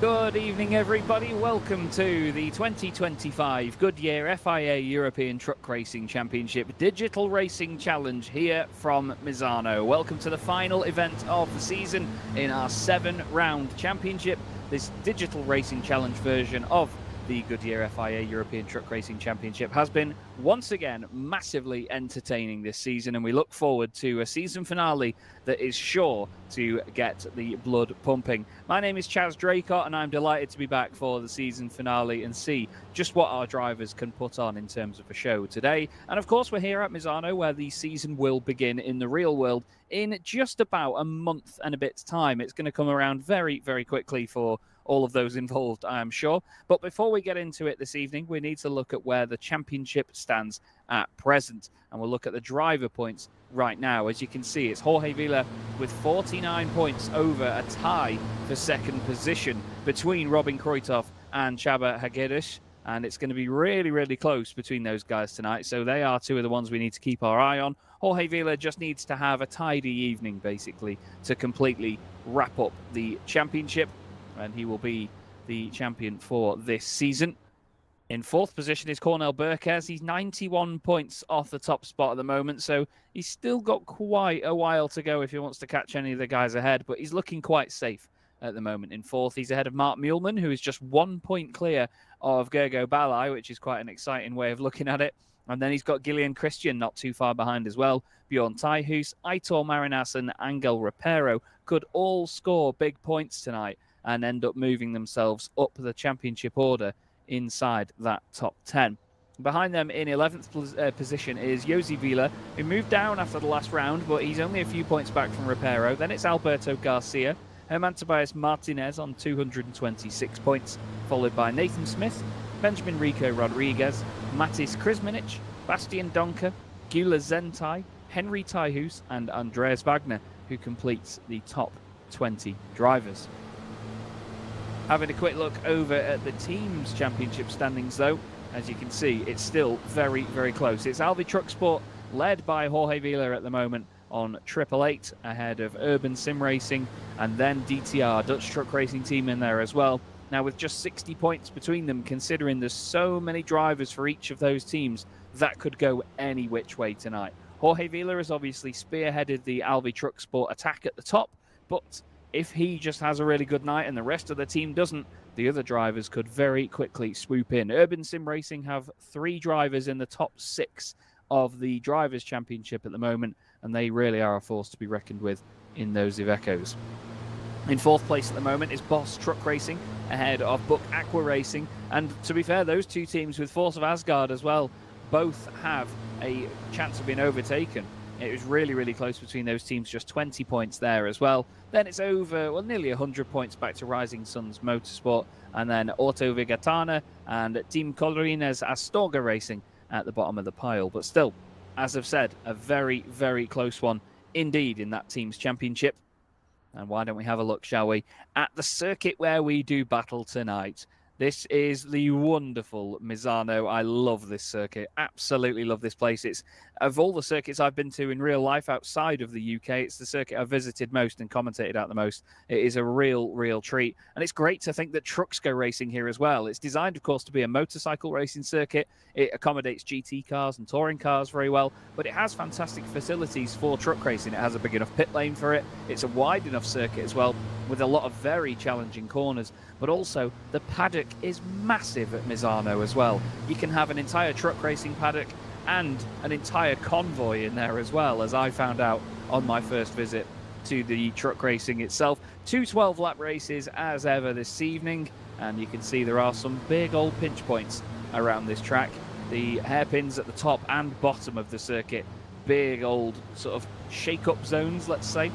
Good evening, everybody. Welcome to the 2025 Goodyear FIA European Truck Racing Championship Digital Racing Challenge here from Misano. Welcome to the final event of the season in our 7-round championship. This Digital Racing Challenge version of the Goodyear FIA European Truck Racing Championship has been once again massively entertaining this season, and we look forward to a season finale that is sure to get the blood pumping. My name is Chaz Draycott, and I'm delighted to be back for the season finale and see just what our drivers can put on in terms of a show today. And of course, we're here at Misano, where the season will begin in the real world in just about a month and a bit's time. It's going to come around very, very quickly for all of those involved, I am sure. But before we get into it this evening, we need to look at where the championship stands at present. And we'll look at the driver points right now. As you can see, it's Jorge Vila with 49 points over a tie for second position between Robin Kruithoff and Csaba Hegedűs. And it's going to be really, really close between those guys tonight. So they are two of the ones we need to keep our eye on. Jorge Vila just needs to have a tidy evening, basically, to completely wrap up the championship. And he will be the champion for this season. In fourth position is Cornel Burkes. He's 91 points off the top spot at the moment, so he's still got quite a while to go if he wants to catch any of the guys ahead, but he's looking quite safe at the moment. In fourth, he's ahead of Mark Muehlmann, who is just 1 point clear of Gergo Balai, which is quite an exciting way of looking at it. And then he's got Gillian Christian not too far behind as well. Bjorn Tajhus, Aitor Marinas, and Angel Rapero could all score big points tonight and end up moving themselves up the championship order inside that top 10. Behind them in 11th position is Josi Vila, who moved down after the last round, but he's only a few points back from Rapero. Then it's Alberto Garcia, Herman Tobias Martinez on 226 points, followed by Nathan Smith, Benjamin Rico Rodriguez, Matis Krizmanic, Bastian Donker, Gyula Zentai, Henry Tajhus, and Andreas Wagner, who completes the top 20 drivers. Having a quick look over at the team's championship standings, though, as you can see, it's still very, very close. It's Alvi Truck Sport, led by Jorge Vila at the moment on 888, ahead of Urban Sim Racing, and then DTR, Dutch Truck Racing Team, in there as well. Now, with just 60 points between them, considering there's so many drivers for each of those teams, that could go any which way tonight. Jorge Vila has obviously spearheaded the Alvi Truck Sport attack at the top, but if he just has a really good night and the rest of the team doesn't, the other drivers could very quickly swoop in. Urban Sim Racing have 3 drivers in the top 6 of the Drivers' Championship at the moment, and they really are a force to be reckoned with in those Ivecos. In fourth place at the moment is Boss Truck Racing, ahead of Buck Aqua Racing. And to be fair, those two teams with Force of Asgard as well, both have a chance of being overtaken. It was really, really close between those teams, just 20 points there as well. Then it's over, well, nearly 100 points back to Rising Suns Motorsport, and then Auto Vigatana and Team Colorines Astorga Racing at the bottom of the pile. But still, as I've said, a very, very close one indeed in that team's championship. And why don't we have a look, shall we, at the circuit where we do battle tonight. This is the wonderful Misano. I love this circuit. Absolutely love this place. It's, of all the circuits I've been to in real life outside of the UK, it's the circuit I've visited most and commentated out the most. It is a real, real treat. And it's great to think that trucks go racing here as well. It's designed, of course, to be a motorcycle racing circuit. It accommodates GT cars and touring cars very well, but it has fantastic facilities for truck racing. It has a big enough pit lane for it. It's a wide enough circuit as well, with a lot of very challenging corners, but also the paddock is massive at Misano as well. You can have an entire truck racing paddock and an entire convoy in there as well, as I found out on my first visit to the truck racing itself. 2 12-lap races as ever this evening, and you can see there are some big old pinch points around this track. The hairpins at the top and bottom of the circuit, big old sort of shake-up zones, let's say.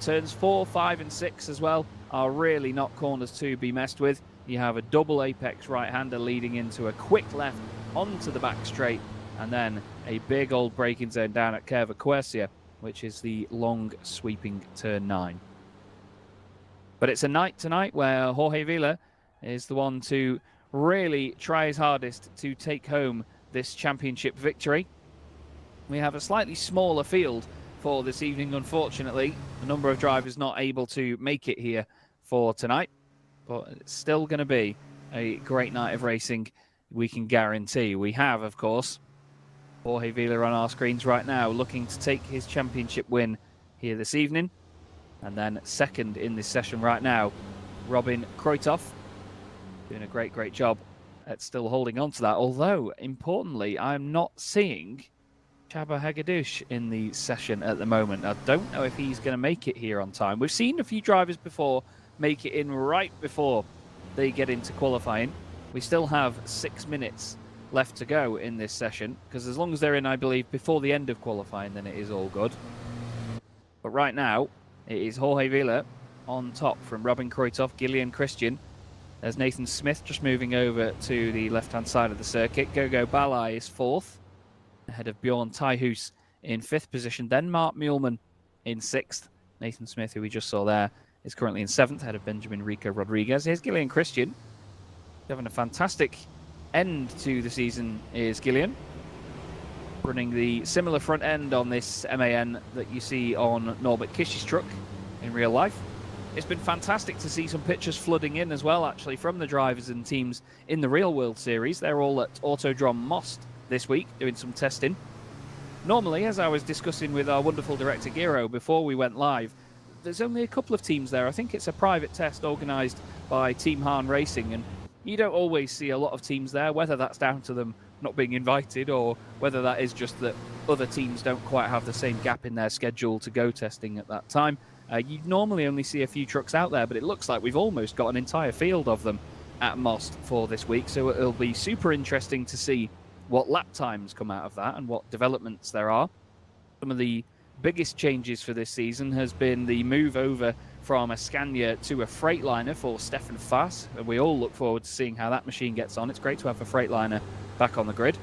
Turns 4, 5 and 6 as well are really not corners to be messed with. You have a double apex right-hander leading into a quick left onto the back straight, and then a big old braking zone down at Curva Quercia, which is the long sweeping turn 9. But it's a night tonight where Jorge Vila is the one to really try his hardest to take home this championship victory. We have a slightly smaller field for this evening, unfortunately. A number of drivers not able to make it here for tonight. but it's still going to be a great night of racing, we can guarantee. We have, of course, Jorge Vila on our screens right now, looking to take his championship win here this evening. And then second in this session right now, Robin Kreutoff, doing a great job at still holding on to that. Although, importantly, I'm not seeing Csaba Hegedűs in the session at the moment. I don't know if he's going to make it here on time. We've seen a few drivers before make it in right before they get into qualifying. We still have 6 minutes left to go in this session, because as long as they're in, I believe, before the end of qualifying, then it is all good. But right now, it is Jorge Vila on top from Robin Kreutoff, Gillian Christian. There's Nathan Smith just moving over to the left-hand side of the circuit. Gogo Balai is fourth, ahead of Bjorn Tyhus in fifth position. Then Mark Muehlmann in sixth. Nathan Smith, who we just saw there, is currently in seventh, ahead of Benjamin Rico Rodriguez. Here's Gillian Christian. Having a fantastic end to the season is Gillian, running the similar front end on this MAN that you see on Norbert Kisch's truck in real life. It's been fantastic to see some pictures flooding in as well, actually, from the drivers and teams in the Real World Series. They're all at Autodrom Most this week doing some testing. Normally, as I was discussing with our wonderful director Giro before we went live, there's only a couple of teams there. I think it's a private test organised by Team Hahn Racing, and you don't always see a lot of teams there, whether that's down to them not being invited or whether that is just that other teams don't quite have the same gap in their schedule to go testing at that time. You normally only see a few trucks out there, but it looks like we've almost got an entire field of them at Most for this week, so it'll be super interesting to see what lap times come out of that and what developments there are. Some of the biggest changes for this season has been the move over from a Scania to a Freightliner for Stefan Fass, and we all look forward to seeing how that machine gets on. It's great to have a Freightliner back on the grid.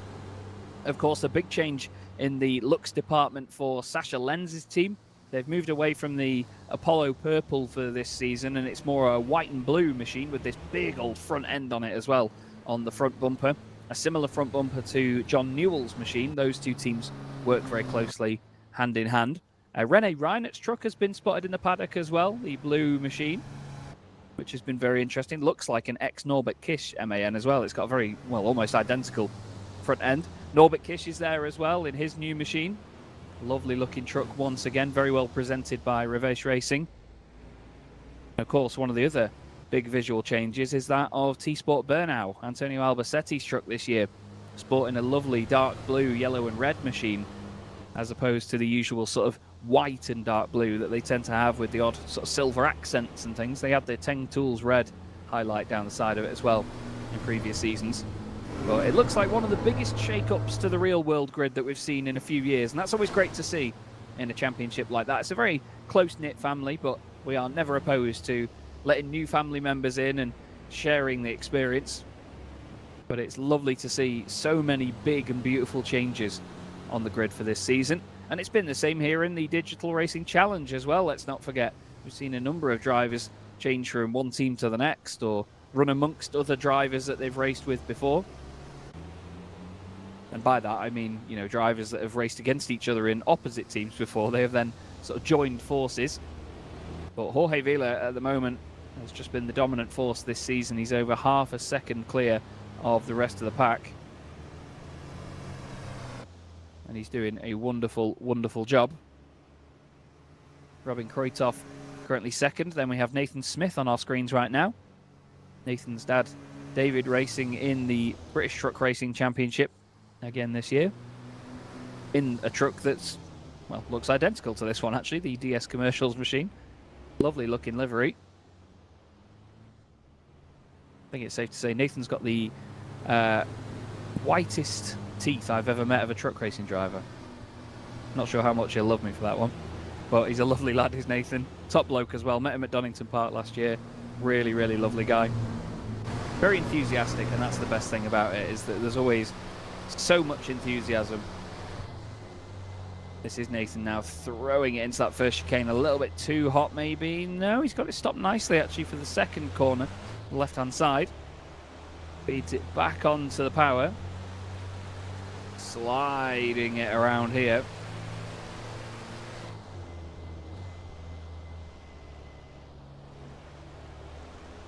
Of course, a big change in the looks department for Sascha Lenz's team. They've moved away from the Apollo Purple for this season, and it's more a white and blue machine with this big old front end on it as well on the front bumper. A similar front bumper to John Newell's machine. Those two teams work very closely hand in hand. René Reinert's truck has been spotted in the paddock as well, the blue machine, which has been very interesting. Looks like an ex-Norbert Kisch MAN as well. It's got a very, well, almost identical front end. Norbert Kisch is there as well in his new machine. Lovely looking truck once again, very well presented by Revesh Racing. Of course, one of the other big visual changes is that of T-Sport Bernau, Antonio Albacetti's truck this year, sporting a lovely dark blue, yellow and red machine, as opposed to the usual sort of white and dark blue that they tend to have with the odd sort of silver accents and things. They had the Teng Tools red highlight down the side of it as well in previous seasons. But it looks like one of the biggest shake-ups to the real world grid that we've seen in a few years, and that's always great to see in a championship like that. It's a very close-knit family, but we are never opposed to letting new family members in and sharing the experience. But it's lovely to see so many big and beautiful changes on the grid for this season. And it's been the same here in the Digital Racing Challenge as well, let's not forget. We've seen a number of drivers change from one team to the next or run amongst other drivers that they've raced with before. And by that, I mean, you know, drivers that have raced against each other in opposite teams before. They have then sort of joined forces. But Jorge Vila at the moment has just been the dominant force this season. He's over half a second clear of the rest of the pack. And he's doing a wonderful, wonderful job. Robin Kreutoff currently second. Then we have Nathan Smith on our screens right now. Nathan's dad, David, racing in the British Truck Racing Championship again this year. In a truck that's, well, looks identical to this one actually, the DS Commercials machine. Lovely looking livery. I think it's safe to say Nathan's got the whitest teeth I've ever met of a truck racing driver. Not sure how much he'll love me for that one, but he's a lovely lad, is Nathan. Top bloke as well. Met him at Donington Park last year. Really, really lovely guy. Very enthusiastic, and that's the best thing about it, is that there's always so much enthusiasm. This is Nathan now throwing it into that first chicane a little bit too hot maybe. No, he's got it stopped nicely actually for the second corner, left-hand side. Feeds it back onto the power. Sliding it around here.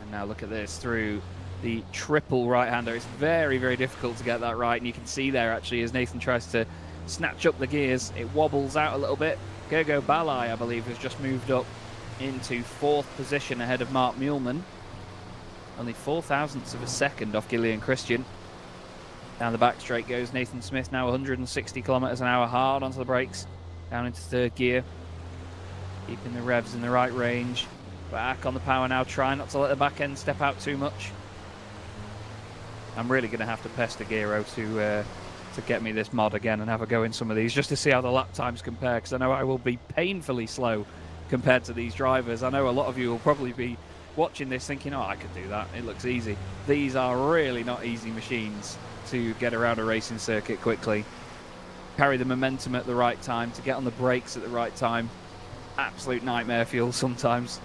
And Now look at this through the triple right-hander. It's very, very difficult to get that right, and you can see there actually as Nathan tries to snatch up the gears, it wobbles out a little bit. Gergo Balai, I believe, has just moved up into 4th position ahead of Mark Muehlmann. Only 4 thousandths of a second off Gillian Christian. Down the back straight goes Nathan Smith, now 160 kilometers an hour, hard onto the brakes, down into 3rd gear. Keeping the revs in the right range. Back on the power now, try not to let the back end step out too much. I'm really going to have to pester Giro to get me this mod again and have a go in some of these, just to see how the lap times compare, because I know I will be painfully slow compared to these drivers. I know a lot of you will probably be watching this thinking, oh, I could do that, it looks easy. These are really not easy machines to get around a racing circuit quickly. Carry the momentum at the right time, to get on the brakes at the right time. Absolute nightmare fuel sometimes.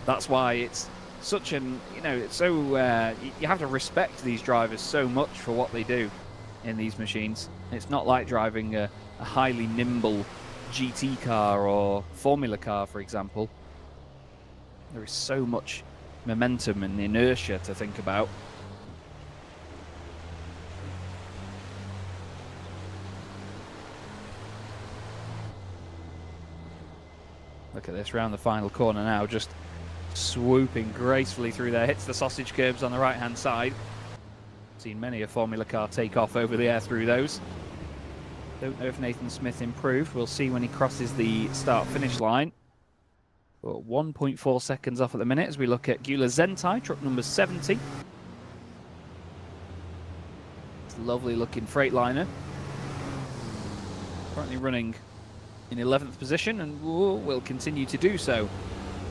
That's why it's such an, it's so, you have to respect these drivers so much for what they do in these machines. It's not like driving a highly nimble GT car or Formula car, for example. There is so much momentum and inertia to think about. Look at this, round the final corner now, just swooping gracefully through there, hits the sausage curbs on the right-hand side. Seen many a Formula car take off over the air through those. Don't know if Nathan Smith improved. We'll see when he crosses the start-finish line. But 1.4 seconds off at the minute as we look at Gyula Zentai, truck number 70. It's a lovely-looking Freightliner. Currently running in 11th position, and will continue to do so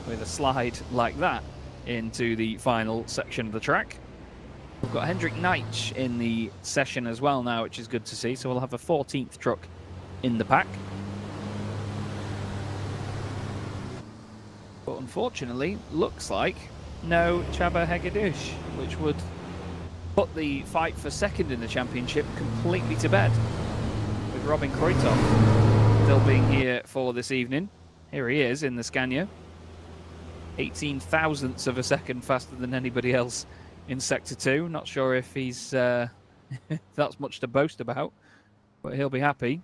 with a slide like that into the final section of the track. We've got Hendrik Neitsch in the session as well now, which is good to see. So we'll have a 14th truck in the pack. But unfortunately, looks like no Csaba Hegedűs, which would put the fight for second in the championship completely to bed. With Robin Kruithoff still being here for this evening. Here he is in the Scania. 18 thousandths of a second faster than anybody else in Sector 2. Not sure if he's that's much to boast about, but he'll be happy.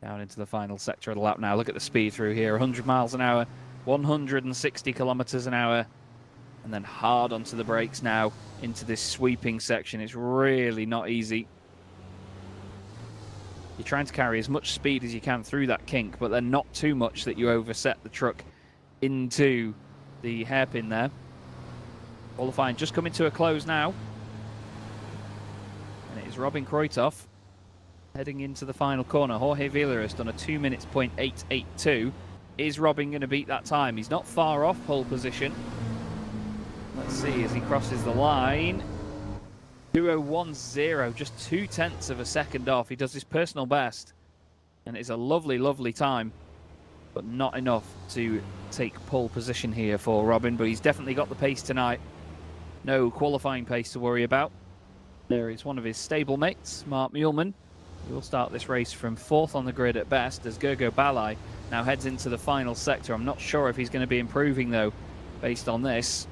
Down into the final sector of the lap now. Look at the speed through here. 100 miles an hour, 160 kilometers an hour, and then hard onto the brakes now into this sweeping section. It's really not easy. You're trying to carry as much speed as you can through that kink, but then not too much that you overset the truck into the hairpin there. Qualifying just coming to a close now. And it is Robin Kruithoff heading into the final corner. Jorge Vila has done a 2 minutes .882. Is Robin going to beat that time? He's not far off pole position. Let's see as he crosses the line. 2010, just 0.2 of a second off. He does his personal best, and it's a lovely, lovely time, but not enough to take pole position here for Robin, but he's definitely got the pace tonight. No qualifying pace to worry about. There is one of his stablemates, Mark Muehlmann. He will start this race from 4th on the grid at best, as Gergo Balai now heads into the final sector. I'm not sure if he's going to be improving, though, based on this.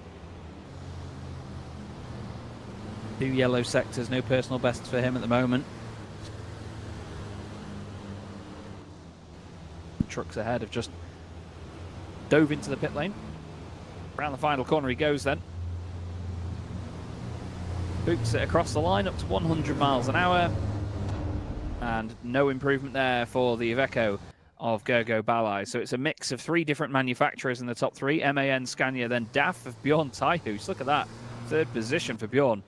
2 yellow sectors, no personal bests for him at the moment. The trucks ahead have just dove into the pit lane. Around the final corner he goes then. Boots it across the line up to 100 miles an hour. And no improvement there for the Iveco of Gergo Balai. So it's a mix of 3 different manufacturers in the top 3. MAN, Scania, then DAF of Bjorn Teichhuis. Look at that. 3rd position for Bjorn.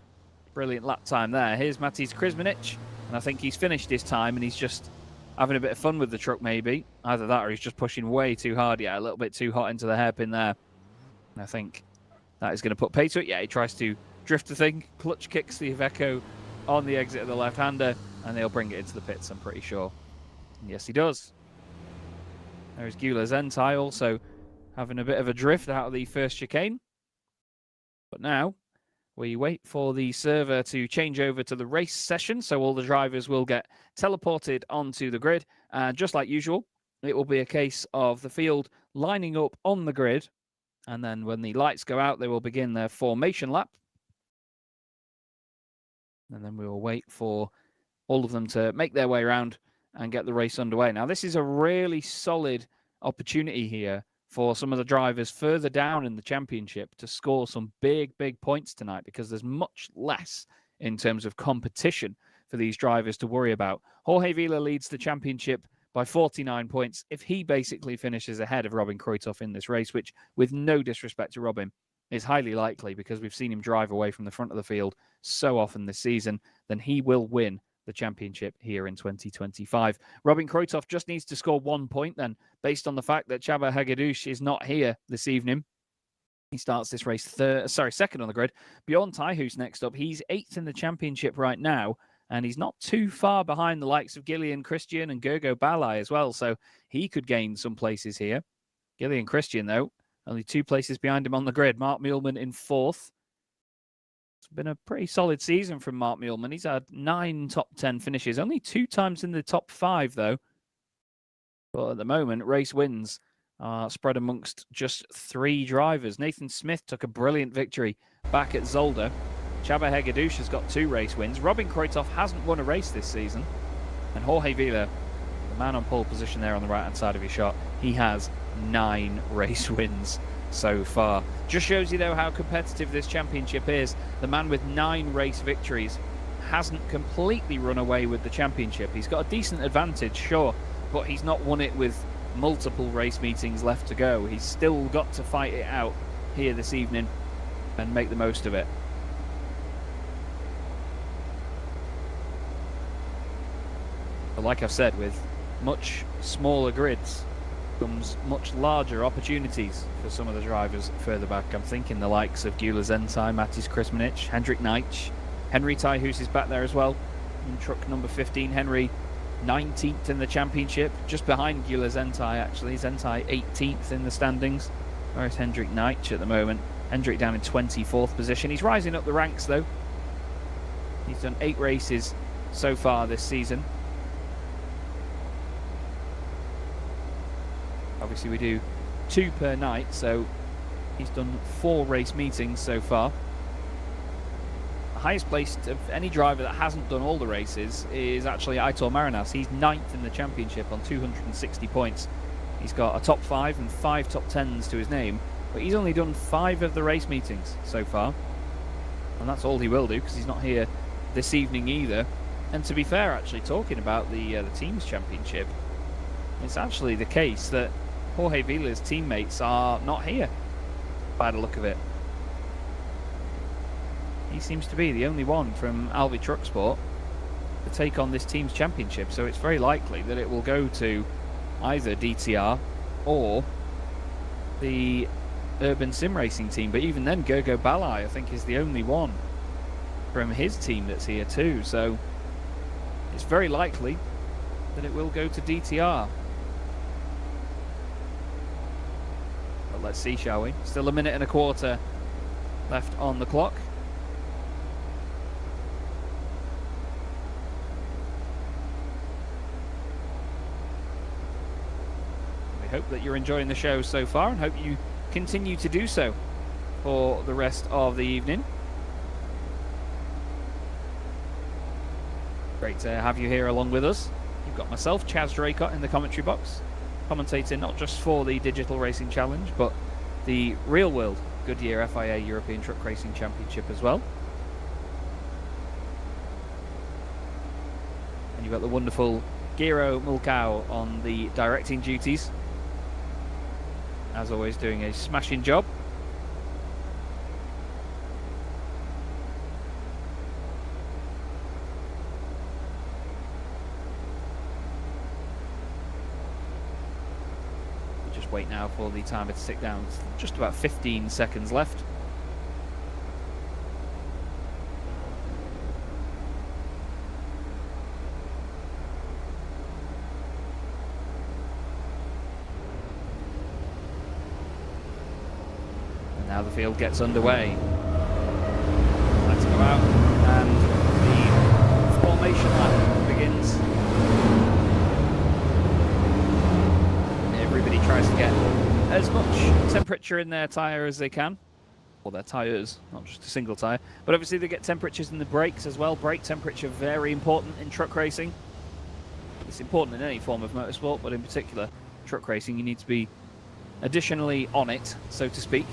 Brilliant lap time there. Here's Matiz Krizmanic, and I think he's finished his time and he's just having a bit of fun with the truck maybe. Either that or he's just pushing way too hard. Yeah, a little bit too hot into the hairpin there. And I think that is going to put pace to it. Yeah, he tries to drift the thing, clutch kicks the Iveco on the exit of the left-hander, and they'll bring it into the pits, I'm pretty sure. And yes, he does. There's Gyula Zentai also having a bit of a drift out of the first chicane. But now we wait for the server to change over to the race session, so all the drivers will get teleported onto the grid. And just like usual, it will be a case of the field lining up on the grid, and then when the lights go out, they will begin their formation lap. And then we will wait for all of them to make their way around and get the race underway. Now, this is a really solid opportunity here for some of the drivers further down in the championship to score some big points tonight, because there's much less in terms of competition for these drivers to worry about. Jorge Vila leads the championship by 49 points. If he basically finishes ahead of Robin Kruytov in this race, which, with no disrespect to Robin, is highly likely because we've seen him drive away from the front of the field so often this season, then he will win the championship here in 2025. Robin Kruytov just needs to score 1 point then, based on the fact that Csaba Hegedűs is not here this evening. He starts this race second on the grid. Bjorn Teichhuis next up. He's 8th in the championship right now, and he's not too far behind the likes of Gillian Christian and Gergo Balai as well, so he could gain some places here. Gillian Christian, though, only 2 places behind him on the grid. Mark Muehlmann in 4th. It's been a pretty solid season from Mark Muehlmann. He's had 9 top 10 finishes, only 2 times in the top 5, though. But at the moment, race wins are spread amongst just 3 drivers. Nathan Smith took a brilliant victory back at Zolder. Csaba Hegedűs has got 2 race wins. Robin Kruytov hasn't won a race this season. And Jorge Vila, the man on pole position there on the right-hand side of his shot, he has 9 race wins so far. Just shows you, though, how competitive this championship is. The man with 9 race victories hasn't completely run away with the championship. He's got a decent advantage, sure, but he's not won it with multiple race meetings left to go. He's still got to fight it out here this evening and make the most of it. But like I've said, with much smaller grids comes much larger opportunities for some of the drivers further back. I'm thinking the likes of Gyula Zentai, Matis Krismanic, Hendrik Neitsch. Henry Teichhuis is back there as well in truck number 15. Henry 19th in the championship, just behind Gyula Zentai actually. Zentai 18th in the standings. Where's Hendrik Neitsch at the moment? Hendrik down in 24th position. He's rising up the ranks though. He's done 8 races so far this season. Obviously we do 2 per night, so he's done 4 race meetings so far. The highest placed of any driver that hasn't done all the races is actually Aitor Marinas. He's 9th in the championship on 260 points. He's got a top 5 and 5 top 10s to his name, but he's only done 5 of the race meetings so far. And that's all he will do, because he's not here this evening either. And to be fair, actually, talking about the team's championship, it's actually the case that Jorge Vila's teammates are not here, by the look of it. He seems to be the only one from Alvi Truck Sport to take on this team's championship, so it's very likely that it will go to either DTR or the Urban Sim Racing team. But even then, Gergo Balai, I think, is the only one from his team that's here too, so it's very likely that it will go to DTR. But let's see, shall we? Still a minute and a quarter left on the clock. We hope that you're enjoying the show so far, and hope you continue to do so for the rest of the evening. Great to have you here along with us. You've got myself, Chaz Draycott, in the commentary box, commentating not just for the Digital Racing Challenge, but the real world Goodyear FIA European Truck Racing Championship as well. And you've got the wonderful Giro Mulcao on the directing duties, as always doing a smashing job. Just wait now for the timer to tick down. It's just about 15 seconds left. Now the field gets underway. Let's go out, and the formation lap begins. get as much temperature in their tyre as they can. Or their tyres, not just a single tyre. But obviously they get temperatures in the brakes as well. Brake temperature, very important in truck racing. It's important in any form of motorsport, but in particular, truck racing, you need to be additionally on it, so to speak.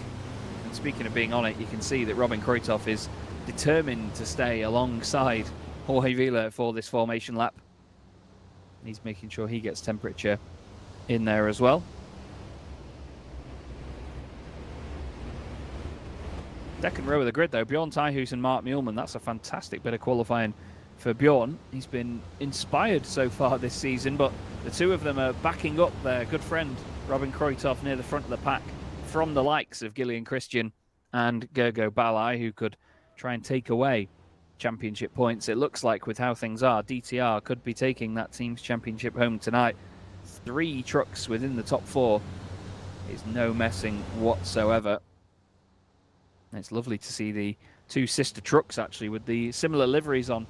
And speaking of being on it, you can see that Robin Kruithoff is determined to stay alongside Jorge Vila for this formation lap. He's making sure he gets temperature in there as well. Second row of the grid though, Bjorn Teichhuis and Mark Muehlmann. That's a fantastic bit of qualifying for Bjorn. He's been inspired so far this season, but the two of them are backing up their good friend Robin Kruithoff near the front of the pack from the likes of Gillian Christian and Gergo Balai, who could try and take away championship points. It looks like with how things are, DTR could be taking that team's championship home tonight. 3 trucks within the top 4 is no messing whatsoever. It's lovely to see the 2 sister trucks actually with the similar liveries on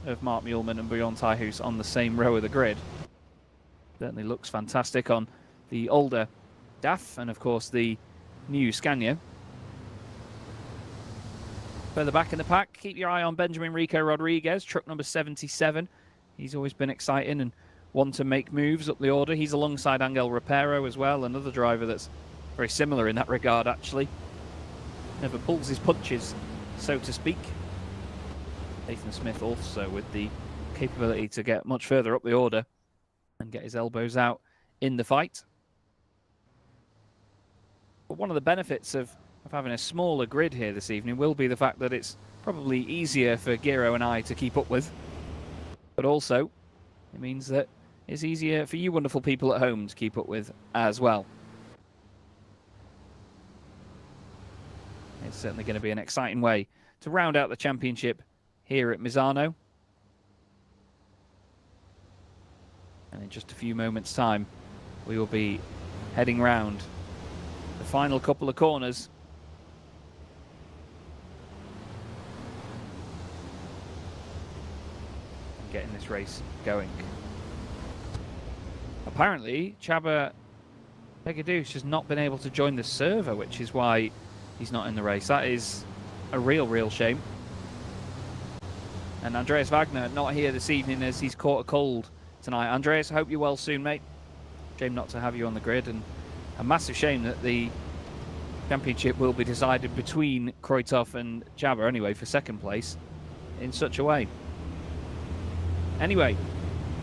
of Mark Muehlmann and Bjorn Teichhuis on the same row of the grid. Certainly looks fantastic on the older DAF and of course the new Scania. Further back in the pack, keep your eye on Benjamin Rico Rodriguez, truck number 77. He's always been exciting and one to make moves up the order. He's alongside Angel Rapero as well, another driver that's very similar in that regard actually. Never pulls his punches, so to speak. Nathan Smith also with the capability to get much further up the order and get his elbows out in the fight. But one of the benefits of having a smaller grid here this evening will be the fact that it's probably easier for Giro and I to keep up with. But also, it means that it's easier for you wonderful people at home to keep up with as well. It's certainly going to be an exciting way to round out the championship here at Misano. And in just a few moments' time, we will be heading round the final couple of corners. And getting this race going. Apparently, Csaba Pegedus has not been able to join the server, which is why he's not in the race. That is a real shame. And Andreas Wagner not here this evening as he's caught a cold tonight. Andreas, I hope you're well soon, mate. Shame not to have you on the grid, and a massive shame that the championship will be decided between Kruithoff and Csaba anyway for second place in such a way. Anyway,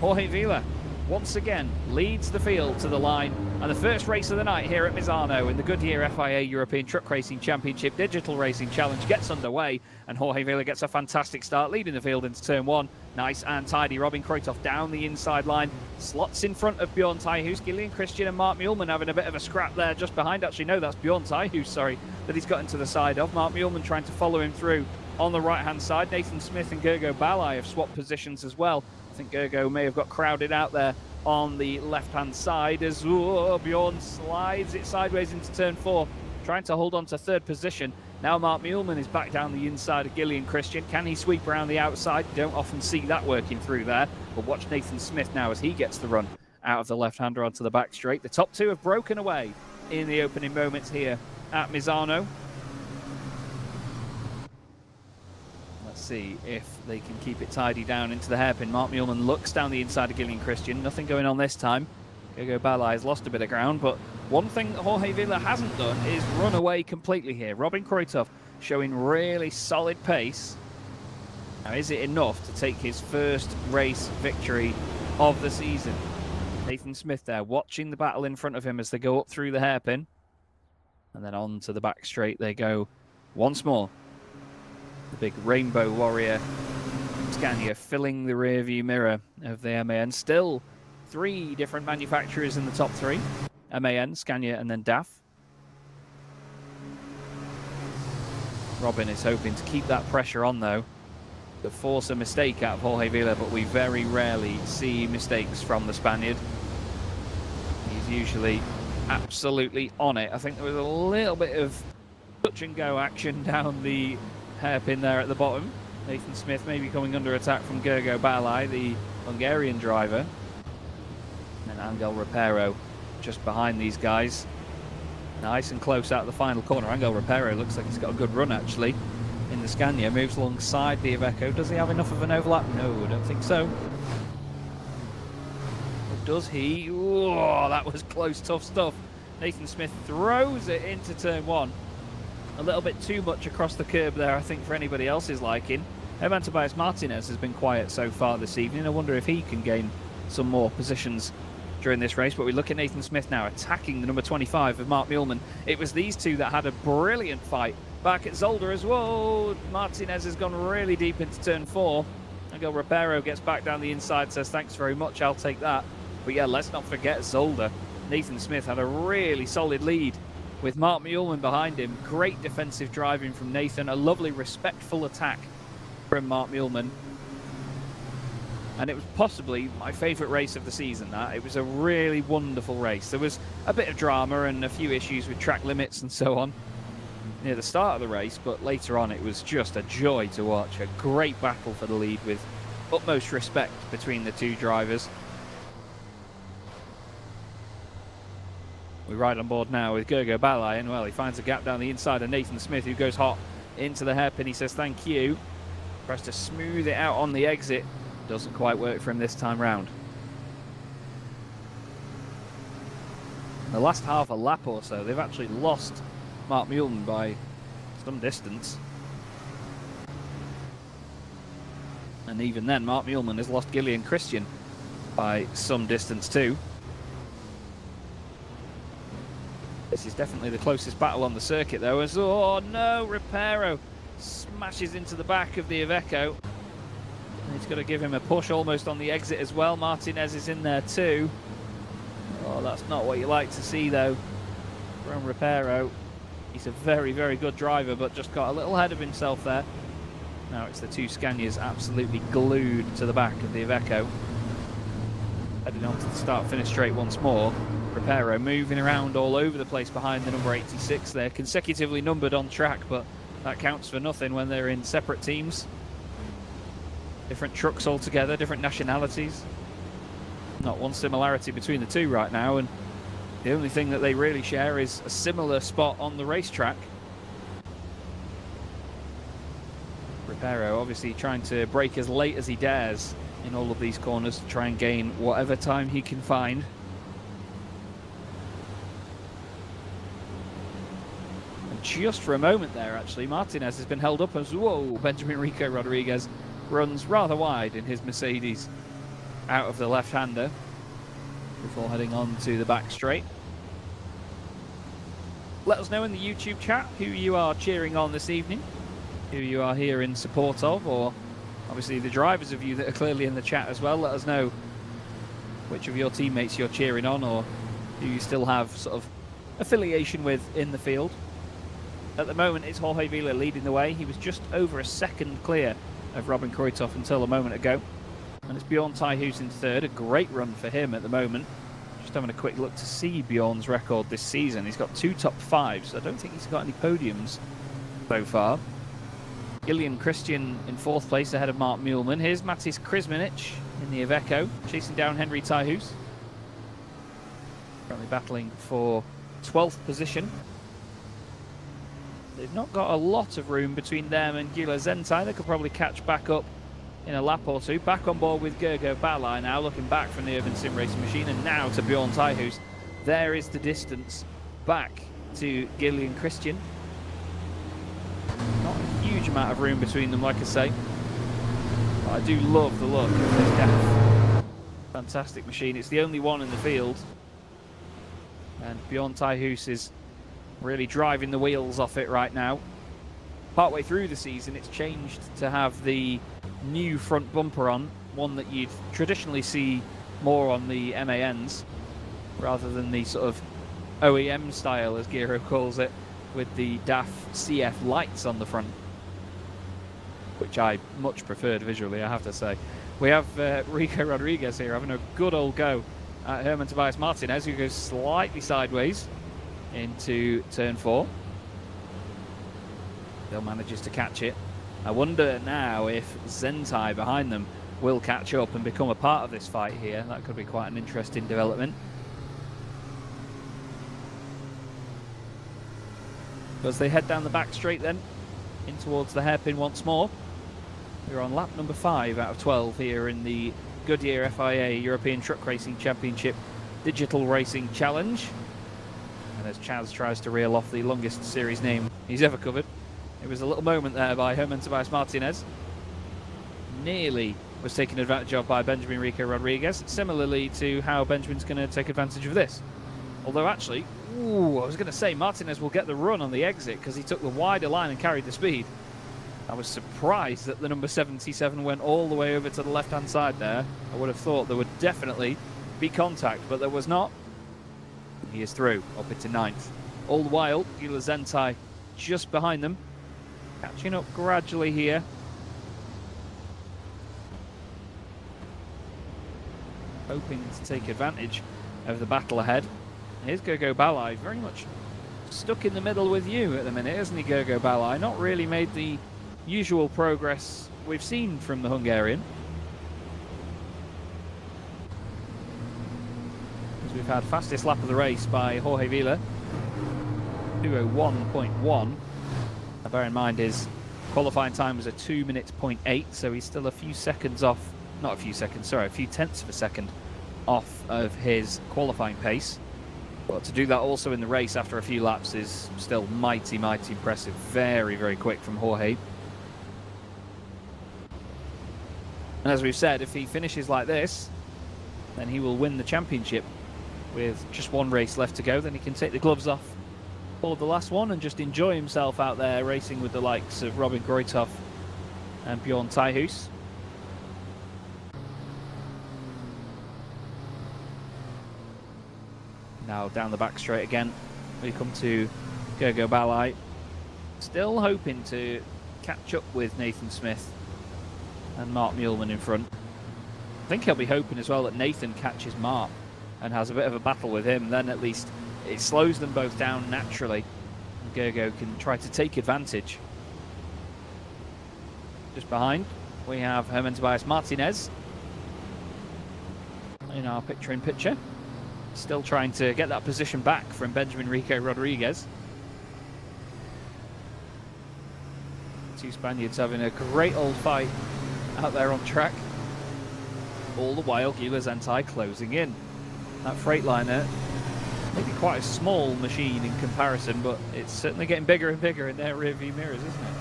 Jorge Vila once again leads the field to the line, and the first race of the night here at Misano in the Goodyear FIA European Truck Racing Championship Digital Racing Challenge gets underway, and Jorge Vila gets a fantastic start leading the field into turn 1. Nice and tidy. Robin Kruithoff down the inside line, slots in front of Bjorn Teichhuis. Gillian Christian and Mark Muehlmann having a bit of a scrap there just behind. Actually, no, that's Bjorn Teichhuis, sorry, that he's got into the side of. Mark Muehlmann trying to follow him through on the right-hand side. Nathan Smith and Gergo Balai have swapped positions as well. I think Gergo may have got crowded out there on the left-hand side as Bjorn slides it sideways into turn 4, trying to hold on to third position. Now Mark Muehlmann is back down the inside of Gillian Christian. Can he sweep around the outside? Don't often see that working through there. But watch Nathan Smith now as he gets the run out of the left-hander onto the back straight. The top 2 have broken away in the opening moments here at Misano. Let's see if they can keep it tidy down into the hairpin. Mark Muehlmann looks down the inside of Gillian Christian. Nothing going on this time. Gergo Balai has lost a bit of ground, but one thing that Jorge Vila hasn't done is run away completely here. Robin Kruithoff showing really solid pace. Now, is it enough to take his first race victory of the season? Nathan Smith there watching the battle in front of him as they go up through the hairpin. And then on to the back straight they go once more. The big Rainbow Warrior Scania filling the rearview mirror of the MAN. Still 3 different manufacturers in the top 3. MAN, Scania, and then DAF. Robin is hoping to keep that pressure on, though, to force a mistake out of Jorge Vila, but we very rarely see mistakes from the Spaniard. He's usually absolutely on it. I think there was a little bit of touch and go action down the hairpin there at the bottom. Nathan Smith maybe coming under attack from Gergo Balai, the Hungarian driver. And Angel Rapero just behind these guys. Nice and close out of the final corner. Angel Repero looks like he's got a good run actually in the Scania. Moves alongside the Iveco. Does he have enough of an overlap? No, I don't think so. Or does he? Oh, that was close, tough stuff. Nathan Smith throws it into turn one. A little bit too much across the curb there, I think, for anybody else's liking. Herman Tobias Martinez has been quiet so far this evening. I wonder if he can gain some more positions during this race. But we look at Nathan Smith now attacking the number 25 of Mark Muehlmann. It was these two that had a brilliant fight back at Zolder as well. Martinez has gone really deep into turn 4. Angel Repero gets back down the inside, says thanks very much, I'll take that. But yeah, let's not forget Zolder. Nathan Smith had a really solid lead with Mark Muehlmann behind him. Great defensive driving from Nathan, a lovely respectful attack from Mark Muehlmann. And it was possibly my favourite race of the season, that. It was a really wonderful race. There was a bit of drama and a few issues with track limits and so on near the start of the race, but later on it was just a joy to watch. A great battle for the lead with utmost respect between the two drivers. We ride on board now with Gergo Balai, and well, he finds a gap down the inside of Nathan Smith, who goes hot into the hairpin. He says thank you. Tries to smooth it out on the exit. Doesn't quite work for him this time round. The last half a lap or so, they've actually lost Mark Muehlmann by some distance. And even then, Mark Muehlmann has lost Gillian Christian by some distance too. This is definitely the closest battle on the circuit though, as, oh no, Repero smashes into the back of the Iveco. And he's got to give him a push almost on the exit as well. Martinez is in there too. Oh, that's not what you like to see though from Repero. He's a very, very good driver, but just got a little ahead of himself there. Now it's the two Scanias absolutely glued to the back of the Iveco. Heading on to the start-finish straight once more. Repero moving around all over the place behind the number 86 there. Consecutively numbered on track, but that counts for nothing when they're in separate teams. Different trucks altogether, different nationalities. Not one similarity between the two right now, and the only thing that they really share is a similar spot on the racetrack. Repero obviously trying to brake as late as he dares in all of these corners to try and gain whatever time he can find. And just for a moment there, actually, Martinez has been held up as, whoa, Benjamin Rico Rodriguez runs rather wide in his Mercedes out of the left-hander before heading on to the back straight. Let us know in the YouTube chat who you are cheering on this evening, who you are here in support of, or obviously the drivers of you that are clearly in the chat as well. Let us know which of your teammates you're cheering on, or who you still have sort of affiliation with in the field. At the moment, it's Jorge Vila leading the way. He was just over a second clear of Robin Kruithoff until a moment ago. And it's Bjorn Teichhuis in third. A great run for him at the moment. Just having a quick look to see Bjorn's record this season. He's got 2 top 5s. I don't think he's got any podiums so far. Gillian Christian in 4th place ahead of Mark Muehlmann. Here's Matis Krizmanic in the Iveco, chasing down Henry Teichhuis. Currently battling for 12th position. They've not got a lot of room between them and Gila Zentai. They could probably catch back up in a lap or two. Back on board with Gergo Balai now, looking back from the Urban Sim Racing machine, and now to Bjorn Teichhuis. There is the distance back to Gillian Christian. Not a huge amount of room between them, like I say. But I do love the look of this DAF. Fantastic machine. It's the only one in the field. And Bjorn Teichhuis is really driving the wheels off it right now. Partway through the season, it's changed to have the new front bumper on, one that you'd traditionally see more on the MANs, rather than the sort of OEM style, as Giro calls it, with the DAF CF lights on the front, which I much preferred visually, I have to say. We have Rico Rodriguez here having a good old go at Herman Tobias Martinez, who goes slightly sideways into turn 4. Still manages to catch it. I wonder now if Zentai behind them will catch up and become a part of this fight here. That could be quite an interesting development. As they head down the back straight then, in towards the hairpin once more. We're on lap number 5 out of 12 here in the Goodyear FIA European Truck Racing Championship Digital Racing Challenge. And as Chaz tries to reel off the longest series name he's ever covered, it was a little moment there by Herman Tobias Martinez. Nearly was taken advantage of by Benjamin Rico Rodriguez, similarly to how Benjamin's going to take advantage of this. Although actually, I was going to say Martinez will get the run on the exit because he took the wider line and carried the speed. I was surprised that the number 77 went all the way over to the left-hand side there. I would have thought there would definitely be contact, but there was not. He is through, up into 9th. All the while, Gila Zentai just behind them, catching up gradually here. Hoping to take advantage of the battle ahead. Here's Gogo Balai, very much stuck in the middle with you at the minute, isn't he, Gogo Balai? Not really made the usual progress we've seen from the Hungarian. As we've had fastest lap of the race by Jorge Vila, 2:01.1. Now bear in mind his qualifying time was a 2:08, so he's still a few seconds off, not a few seconds, sorry, a few tenths of a second off of his qualifying pace. But to do that also in the race after a few laps is still mighty, mighty impressive. Very, very quick from Jorge. And as we've said, if he finishes like this, then he will win the championship. With just one race left to go, then he can take the gloves off for the last one and just enjoy himself out there racing with the likes of Robin Gruythoff and Bjorn Teijhuis. Now down the back straight again, we come to Gogo Balai. Still hoping to catch up with Nathan Smith and Mark Muehlmann in front. I think he'll be hoping as well that Nathan catches Mark and has a bit of a battle with him. Then at least it slows them both down naturally. And Gogo can try to take advantage. Just behind, we have Herman Tobias Martinez in our picture-in-picture. Still trying to get that position back from Benjamin Rico Rodriguez. Two Spaniards having a great old fight out there on track. All the while, Gila Zentai closing in. That Freightliner, maybe quite a small machine in comparison, but it's certainly getting bigger and bigger in their rear view mirrors, isn't it?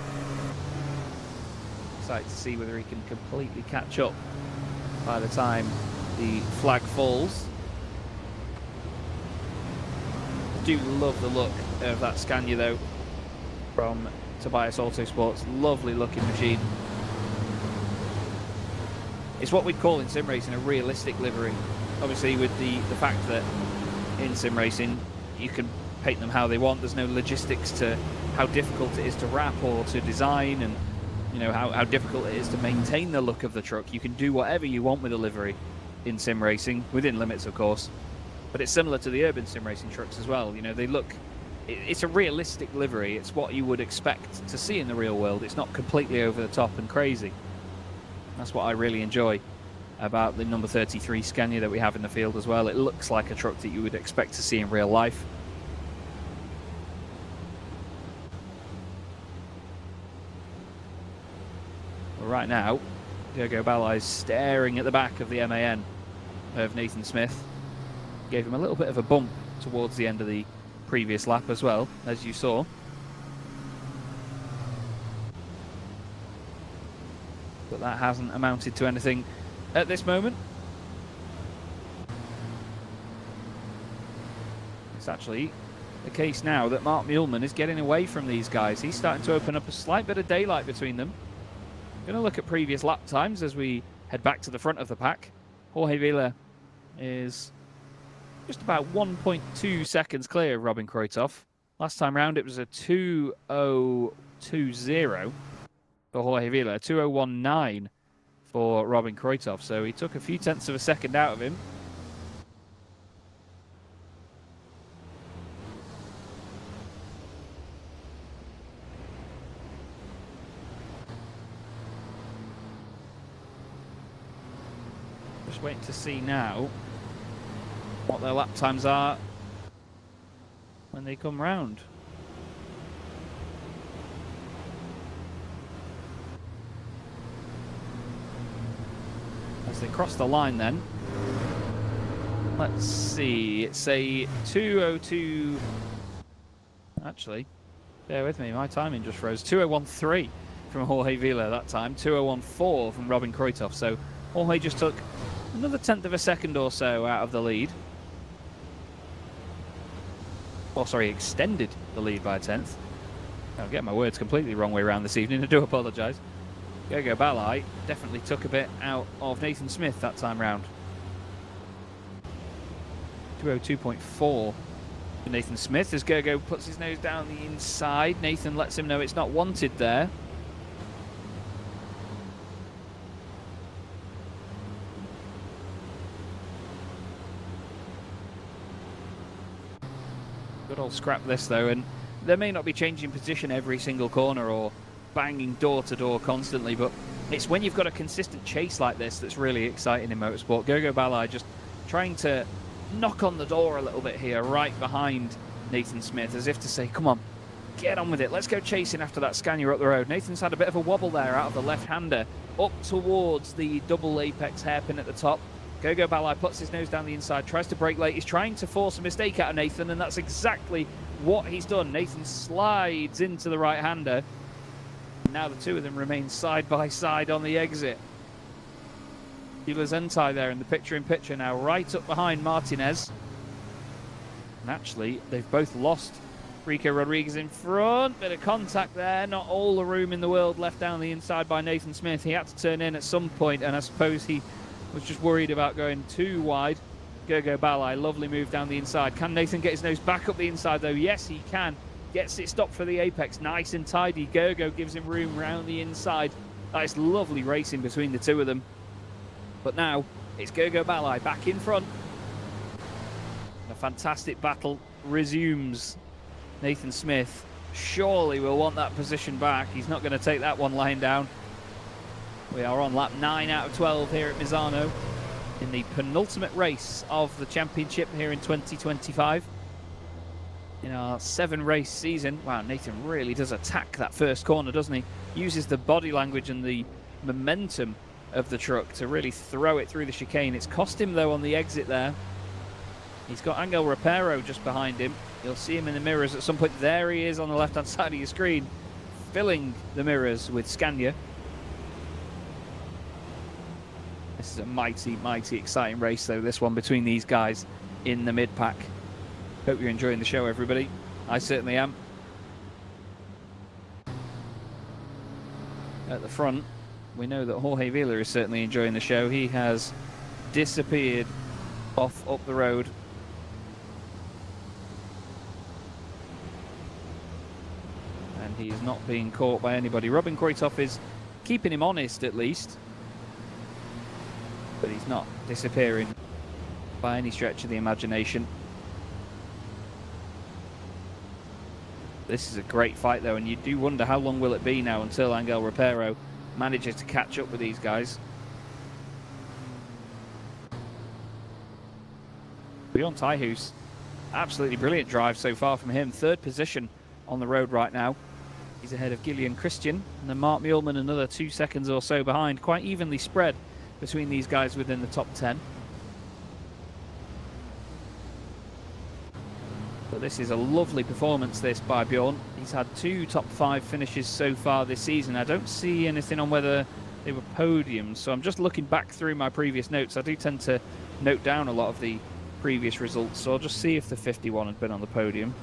Excited to see whether he can completely catch up by the time the flag falls. Do love the look of that Scania though from Tobias Autosports. Lovely looking machine. It's what we'd call in sim racing a realistic livery. Obviously with the fact that in sim racing you can paint them how they want. There's no logistics to how difficult it is to wrap or to design, and you know how difficult it is to maintain the look of the truck. You can do whatever you want with a livery in sim racing, within limits of course. But it's similar to the urban sim racing trucks as well. You know, they look, it's a realistic livery. It's what you would expect to see in the real world. It's not completely over the top and crazy. That's what I really enjoy about the number 33 Scania that we have in the field as well. It looks like a truck that you would expect to see in real life. Well, right now, Gogo Balai is staring at the back of the MAN of Nathan Smith. Gave him a little bit of a bump towards the end of the previous lap as well, as you saw. But that hasn't amounted to anything at this moment. It's actually the case now that Mark Muehlmann is getting away from these guys. He's starting to open up a slight bit of daylight between them. Going to look at previous lap times as we head back to the front of the pack. Jorge Vila is just about 1.2 seconds clear of Robin Gruythoff. Last time round it was a 2:020 for Jorge Vila, 2:019 for Robin Gruythoff. So he took a few tenths of a second out of him. Just waiting to see now what their lap times are when they come round. as they cross the line then. Let's see, it's a 2:02. Actually, bear with me, my timing just froze. 2:01.3 from Jorge Vila that time, 2:01.4 from Robin Kruithoff. So Jorge just took another 1/10 of a second or so out of the lead. Oh, sorry, extended the lead by a 1/10. I'm getting my words completely wrong way around this evening. I do apologise. Gergo Balai definitely took a bit out of Nathan Smith that time round. 2:02.4 for Nathan Smith as Gergo puts his nose down the inside. Nathan lets him know it's not wanted there. Good old scrap this though, and they may not be changing position every single corner or banging door to door constantly, but it's when you've got a consistent chase like this that's really exciting in motorsport. Gergo Balai just trying to knock on the door a little bit here, right behind Nathan Smith, as if to say, come on, get on with it, let's go chasing after that Scania up the road. Nathan's had a bit of a wobble there out of the left-hander, up towards the double apex hairpin at the top. Gergo Balai puts his nose down the inside, tries to brake late. He's trying to force a mistake out of Nathan, and that's exactly what he's done. Nathan slides into the right-hander. Now the two of them remain side by side on the exit. Gila Zentai there in the picture-in-picture now, right up behind Martinez. And actually, they've both lost Rico Rodriguez in front. Bit of contact there. Not all the room in the world left down the inside by Nathan Smith. He had to turn in at some point, and I suppose he was just worried about going too wide. Gergo Balai, lovely move down the inside. Can Nathan get his nose back up the inside though? Yes, he can. Gets it stopped for the apex. Nice and tidy. Gergo gives him room round the inside. That is lovely racing between the two of them. But now it's Gergo Balai back in front. A fantastic battle resumes. Nathan Smith surely will want that position back. He's not going to take that one lying down. We are on lap 9 out of 12 here at Misano in the penultimate race of the championship here in 2025. In our 7-race season. Wow, Nathan really does attack that first corner, doesn't he? Uses the body language and the momentum of the truck to really throw it through the chicane. It's cost him though on the exit there. He's got Angel Rapero just behind him. You'll see him in the mirrors at some point. There he is on the left-hand side of your screen, filling the mirrors with Scania. This is a mighty, mighty exciting race though, this one between these guys in the mid-pack. Hope you're enjoying the show, everybody. I certainly am. At the front, we know that Jorge Vila is certainly enjoying the show. He has disappeared off up the road. And he is not being caught by anybody. Robin Kruithoff is keeping him honest, at least. But he's not disappearing by any stretch of the imagination. This is a great fight though, and you do wonder how long will it be now until Angel Rapero manages to catch up with these guys. Bjorn Teichhuis, absolutely brilliant drive so far from him. 3rd position on the road right now. He's ahead of Gillian Christian, and then Mark Muehlmann another 2 seconds or so behind. Quite evenly spread between these guys within the top 10. But this is a lovely performance, this, by Bjorn. He's had 2 top 5 finishes so far this season. I don't see anything on whether they were podiums, so I'm just looking back through my previous notes. I do tend to note down a lot of the previous results, so I'll just see if the 51 had been on the podium.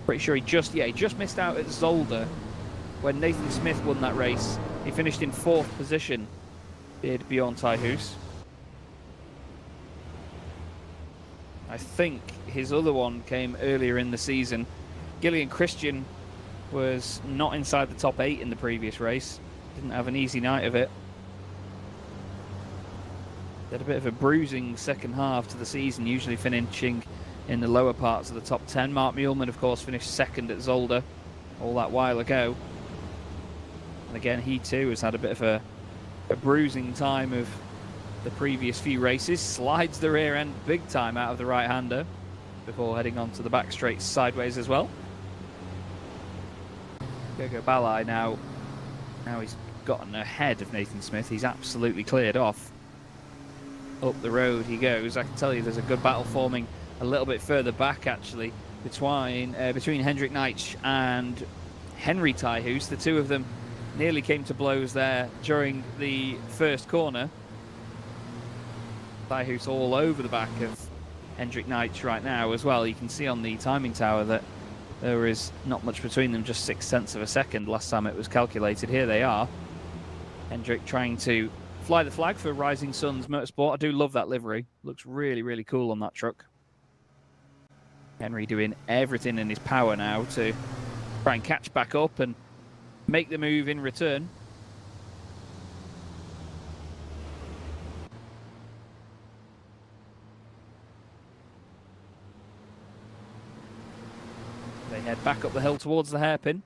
Pretty sure he just missed out at Zolder when Nathan Smith won that race. He finished in 4th position, did Bjorn Teichhuis. I think his other one came earlier in the season. Gillian Christian was not inside the top 8 in the previous race. Didn't have an easy night of it. Had a bit of a bruising second half to the season, usually finishing in the lower parts of the top 10. Mark Muehlmann, of course, finished 2nd at Zolder all that while ago. And again, he too has had a bit of a bruising time of the previous few races. Slides the rear end big time out of the right-hander before heading on to the back straight sideways as well. Gergo Balai now he's gotten ahead of Nathan Smith. He's absolutely cleared off. Up the road he goes. I can tell you there's a good battle forming a little bit further back, actually, between Hendrik Neitsch and Henry Tyhoos. The two of them nearly came to blows there during the first corner. Tyhoos all over the back of Hendrik Neitsch right now as well. You can see on the timing tower that there is not much between them, just 0.6 of a second last time it was calculated. Here they are. Hendrik trying to fly the flag for Rising Suns Motorsport. I do love that livery. Looks really, really cool on that truck. Henry doing everything in his power now to try and catch back up and make the move in return. They head back up the hill towards the hairpin.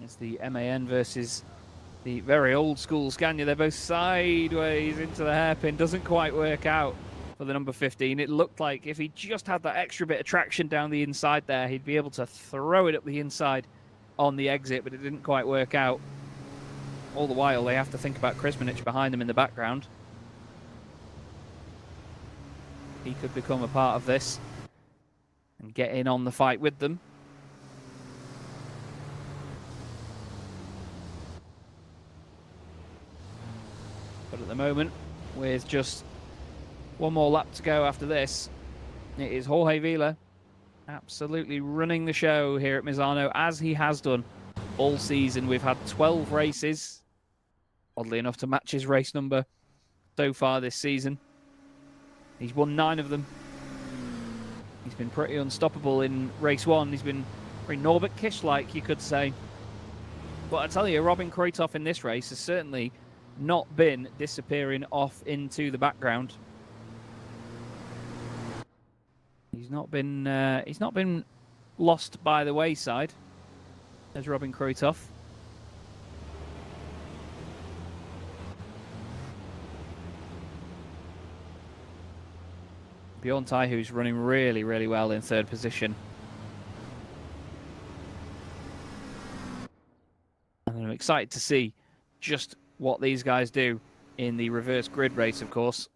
It's the MAN versus the very old school Scania. They're both sideways into the hairpin. Doesn't quite work out for the number 15. It looked like if he just had that extra bit of traction down the inside there, he'd be able to throw it up the inside on the exit, but it didn't quite work out. All the while, they have to think about Krsmanic behind them in the background. He could become a part of this and get in on the fight with them. But at the moment, with just one more lap to go after this, it is Jorge Vila absolutely running the show here at Misano, as he has done all season. We've had 12 races, oddly enough to match his race number so far this season. He's won 9 of them. He's been pretty unstoppable in race 1. He's been very Norbert Kish-like, you could say. But I tell you, Robin Kreuthoff in this race has certainly not been disappearing off into the background. He's not been lost by the wayside. There's Robin Kreuthoff. Bjorn Tyhoos running really, really well in 3rd position. And I'm excited to see just what these guys do in the reverse grid race, of course.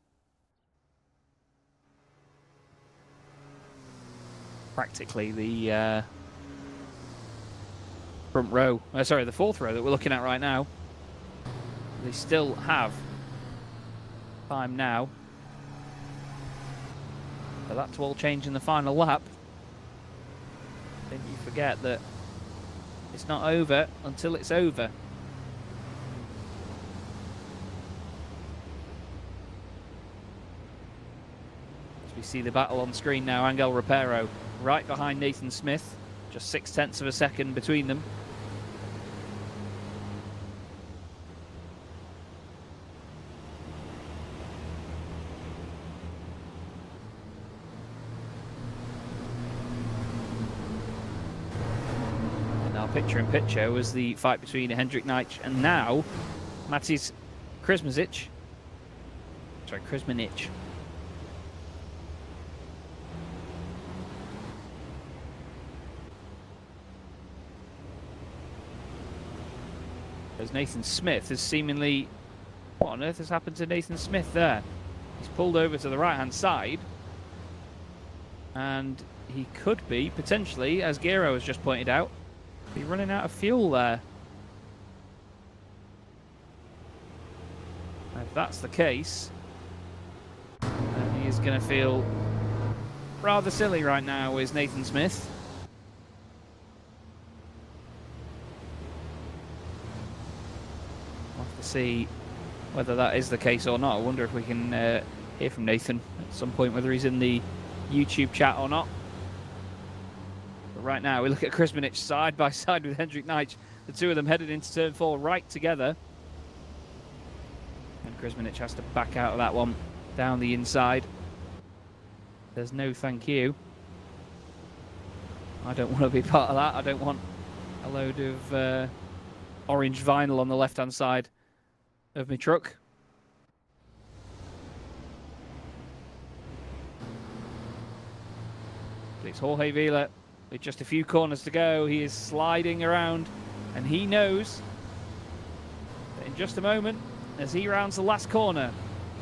Practically the front row, sorry, the 4th row that we're looking at right now. They still have time now. But that to all change in the final lap. I think you forget that it's not over until it's over. As we see the battle on screen now, Angel Rapero right behind Nathan Smith, just 0.6 of a second between them. And now picture in picture was the fight between Hendrik Neitsch and now Matis Krsmanic. Sorry, Krsmanic. As Nathan Smith has seemingly... What on earth has happened to Nathan Smith there? He's pulled over to the right-hand side. And he could be, potentially, as Giro has just pointed out, be running out of fuel there. If that's the case, then he is going to feel rather silly right now, is Nathan Smith. See whether that is the case or not. I wonder if we can hear from Nathan at some point, whether he's in the YouTube chat or not. But right now we look at Krsmanic side by side with Hendrik Neitsch. The two of them headed into turn 4 right together, and Krsmanic has to back out of that one down the inside. There's no thank you. I don't want to be part of that. I don't want a load of orange vinyl on the left hand side of my truck. It's Jorge Vila with just a few corners to go. He is sliding around and he knows just a moment as he rounds the last corner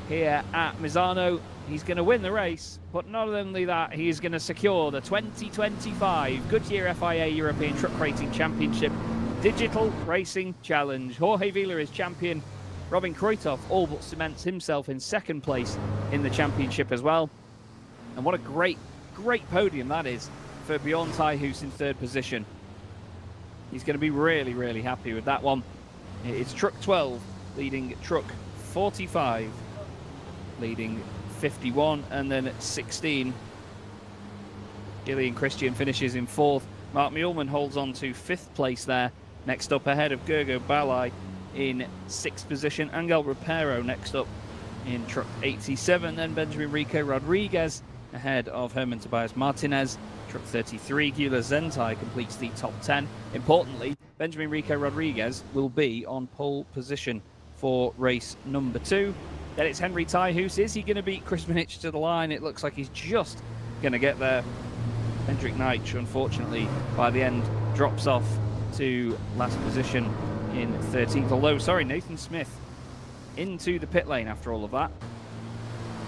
here at Misano. He's going to win the race, but not only that, he is going to secure the 2025 Goodyear FIA European Truck Racing Championship Digital Racing Challenge. Jorge Vila is champion. Robin Kruithoff all but cements himself in second place in the championship as well. And what a great podium that is for Bjorn Teichhuis in third position. He's going to be really, really happy with that one. It's truck 12 leading truck 45, leading 51, and then at 16, Gillian Christian finishes in fourth. Mark Muehlmann holds on to fifth place there. Next up ahead of Gergo Balai in sixth position. Angel Rapero next up in truck 87. Then Benjamin Rico Rodriguez ahead of Herman Tobias Martinez. Truck 33, Gyula Zentai completes the top 10. Importantly, Benjamin Rico Rodriguez will be on pole position for race number 2. Then it's Henry Teichhuis. Is he going to beat Chris Minich to the line? It looks like he's just going to get there. Hendrik Neitsch, unfortunately, by the end, drops off to last position in 13th. Although, sorry, Nathan Smith into the pit lane after all of that.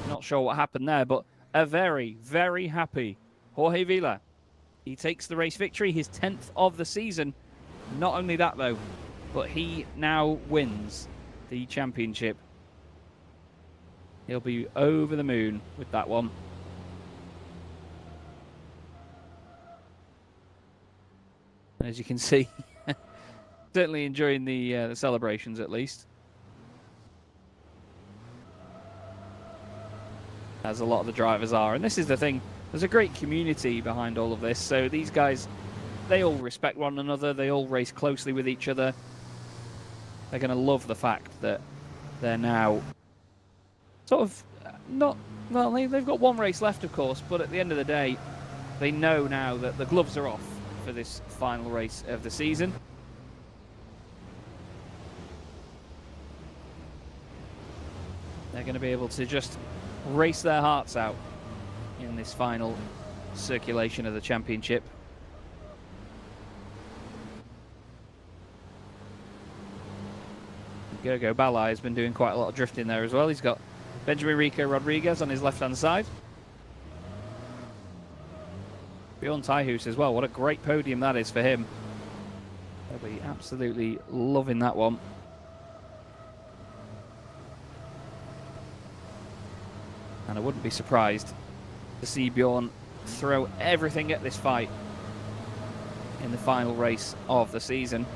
Not sure what happened there, but a very, very happy Jorge Vila. He takes the race victory, his 10th of the season. Not only that, though, but he now wins the championship. He'll be over the moon with that one. And as you can see, certainly enjoying the celebrations at least. As a lot of the drivers are. And this is the thing, there's a great community behind all of this. So these guys, they all respect one another. They all race closely with each other. They're going to love the fact that they're now sort of not, well, they've got one race left, of course, but at the end of the day, they know now that the gloves are off for this final race of the season. They're going to be able to just race their hearts out in this final circulation of the championship. Gergo Balai has been doing quite a lot of drifting there as well. He's got Benjamin Rico Rodriguez on his left-hand side. Bjorn Teichhuis as well. What a great podium that is for him. They'll be absolutely loving that one. And I wouldn't be surprised to see Bjorn throw everything at this fight in the final race of the season.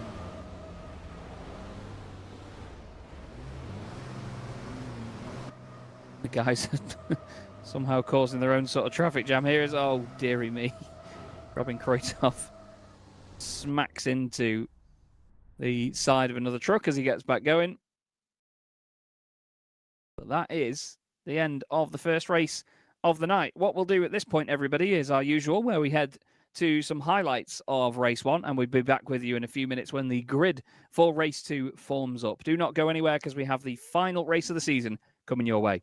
The guys somehow causing their own sort of traffic jam here. Is, oh dearie me. Robin Kruithoff smacks into the side of another truck as he gets back going. But that is the end of the first race of the night. What we'll do at this point, everybody, is our usual, where we head to some highlights of race 1, and we'll be back with you in a few minutes when the grid for race 2 forms up. Do not go anywhere, because we have the final race of the season coming your way.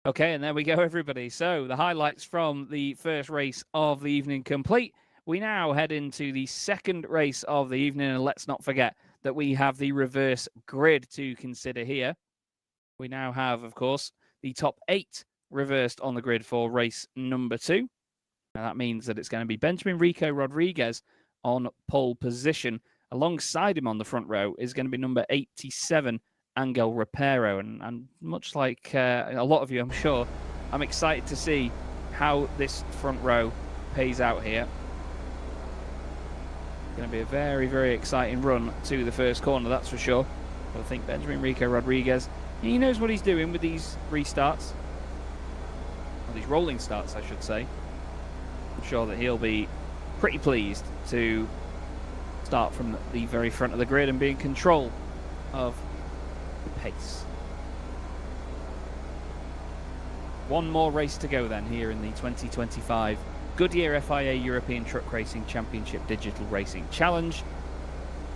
Okay, and there we go, everybody. So the highlights from the first race of the evening complete. We now head into the second race of the evening, and let's not forget that we have the reverse grid to consider here. We now have, of course, the top 8 reversed on the grid for race number 2. And that means that it's going to be Benjamin Rico Rodriguez on pole position. Alongside him on the front row is going to be number 87, Angel Rapero. And much like a lot of you, I'm sure, I'm excited to see how this front row pays out here. It's going to be a very, very exciting run to the first corner, that's for sure. But I think Benjamin Rico Rodriguez, he knows what he's doing with these restarts. Or these rolling starts, I should say. I'm sure that he'll be pretty pleased to start from the very front of the grid and be in control of the pace. One more race to go then here in the 2025 Goodyear FIA European Truck Racing Championship Digital Racing Challenge.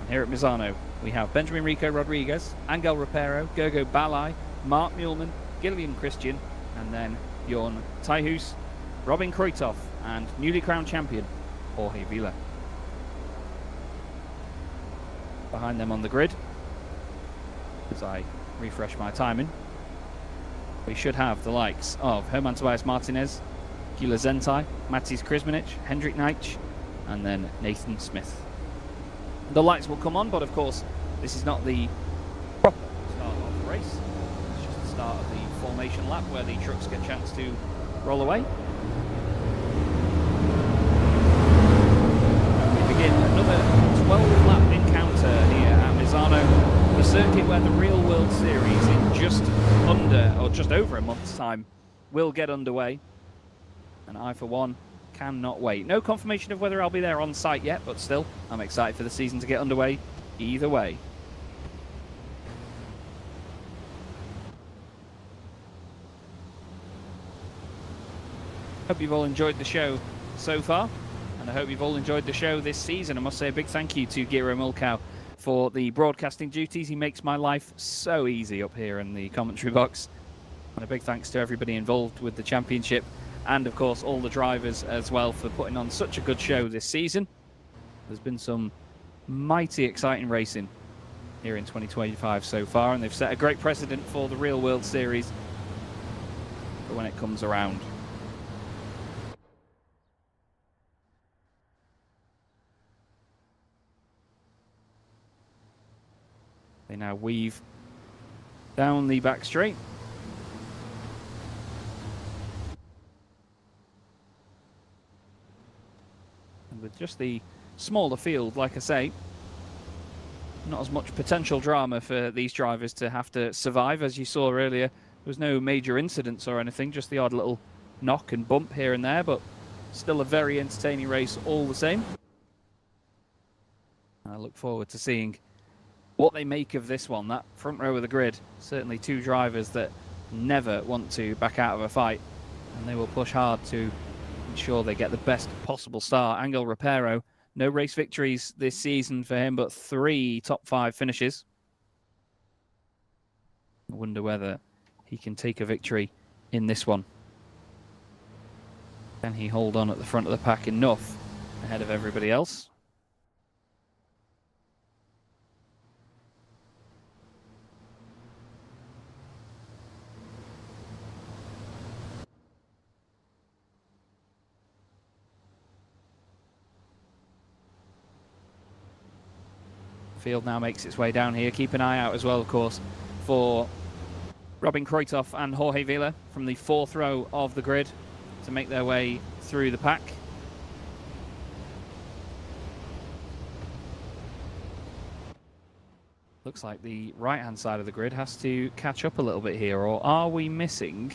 And here at Misano, we have Benjamin Rico Rodriguez, Angel Rapero, Gergo Balai, Mark Muehlmann, Gillian Christian, and then Bjorn Teijhuis, Robin Kruithoff, and newly crowned champion Jorge Villa. Behind them on the grid, as I refresh my timing, we should have the likes of Herman Tobias Martinez, Gila Zentai, Matis Krizmanic, Hendrik Neitsch, and then Nathan Smith. The lights will come on, but of course, this is not the proper start of the race. It's just the start of the formation lap where the trucks get a chance to roll away. We begin another 12-lap encounter here at Misano, the circuit where the Real World Series in just over a month's time will get underway. And I, for one, cannot wait. No confirmation of whether I'll be there on site yet, but still, I'm excited for the season to get underway either way. Hope you've all enjoyed the show so far, and I hope you've all enjoyed the show this season. I must say a big thank you to Giro Mulkow for the broadcasting duties. He makes my life so easy up here in the commentary box. And a big thanks to everybody involved with the championship, and of course all the drivers as well for putting on such a good show this season. There's been some mighty exciting racing here in 2025 so far, and they've set a great precedent for the Real World Series for when it comes around. They now weave down the back straight. And with just the smaller field, like I say, not as much potential drama for these drivers to have to survive. As you saw earlier, there was no major incidents or anything, just the odd little knock and bump here and there, but still a very entertaining race all the same. I look forward to seeing what they make of this one. That front row of the grid, certainly two drivers that never want to back out of a fight, and they will push hard to ensure they get the best possible start. Angel Rapero, no race victories this season for him, but 3 top 5 finishes. I wonder whether he can take a victory in this one. Can he hold on at the front of the pack enough ahead of everybody else? Field now makes its way down here. Keep an eye out as well, of course, for Robin Kruithoff and Jorge Villa from the 4th row of the grid to make their way through the pack. Looks like the right-hand side of the grid has to catch up a little bit here, or are we missing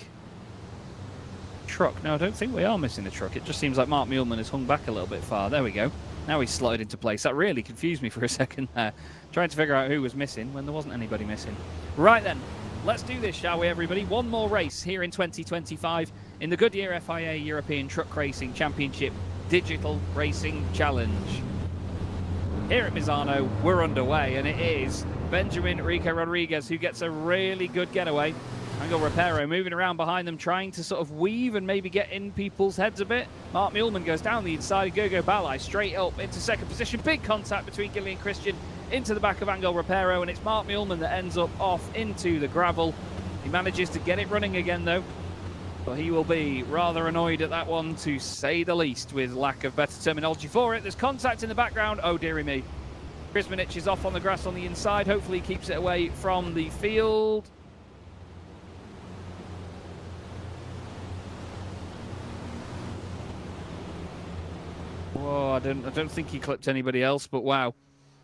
a truck? No, I don't think we are missing a truck. It just seems like Mark Muehlmann has hung back a little bit far. There we go. Now he's slotted into place. That really confused me for a second there, trying to figure out who was missing when there wasn't anybody missing. Right then, let's do this, shall we, everybody? One more race here in 2025 in the Goodyear FIA European Truck Racing Championship Digital Racing Challenge. Here at Misano, we're underway, and it is Benjamin Rico Rodriguez who gets a really good getaway Angel Reparo moving around behind them, trying to sort of weave and maybe get in people's heads a bit. Mark Muehlmann goes down the inside. Gogo Balai straight up into second position. Big contact between Gillian Christian into the back of Angel Reparo, and it's Mark Muehlmann that ends up off into the gravel. He manages to get it running again, though. But he will be rather annoyed at that one, to say the least, with lack of better terminology for it. There's contact in the background. Oh, dearie me. Krizmanic is off on the grass on the inside. Hopefully he keeps it away from the field. Oh, I don't think he clipped anybody else, but wow,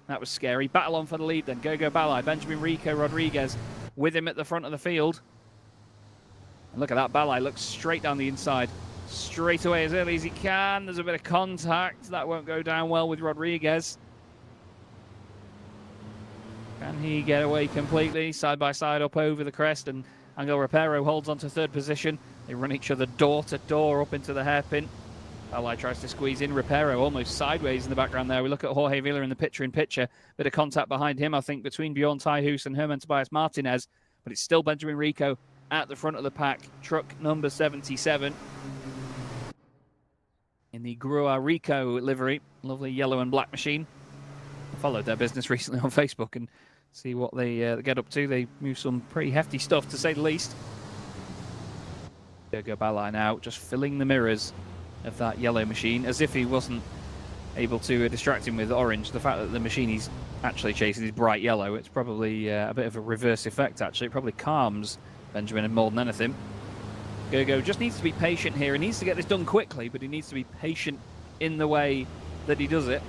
that was scary. Battle on for the lead then. Gogo Balai, Benjamin Rico Rodriguez with him at the front of the field. And look at that, Balai looks straight down the inside, straight away as early as he can. There's a bit of contact. That won't go down well with Rodriguez. Can he get away completely? Side by side up over the crest, and Angel Reparo holds on to third position. They run each other door to door up into the hairpin. Balai tries to squeeze in. Reparo almost sideways in the background there. We look at Jorge Villa in the picture-in-picture. Bit of contact behind him, I think, between Bjorn Teichhuis and Herman Tobias Martinez. But it's still Benjamin Rico at the front of the pack. Truck number 77 in the Grua Rico livery. Lovely yellow and black machine. I followed their business recently on Facebook and see what they get up to. They move some pretty hefty stuff, to say the least. Gogo Balai now just filling the mirrors of that yellow machine, as if he wasn't able to distract him with orange. The fact that the machine he's actually chasing is bright yellow, it's probably a bit of a reverse effect, actually. It probably calms Benjamin more than anything. Gogo just needs to be patient here. He needs to get this done quickly, but he needs to be patient in the way that he does it.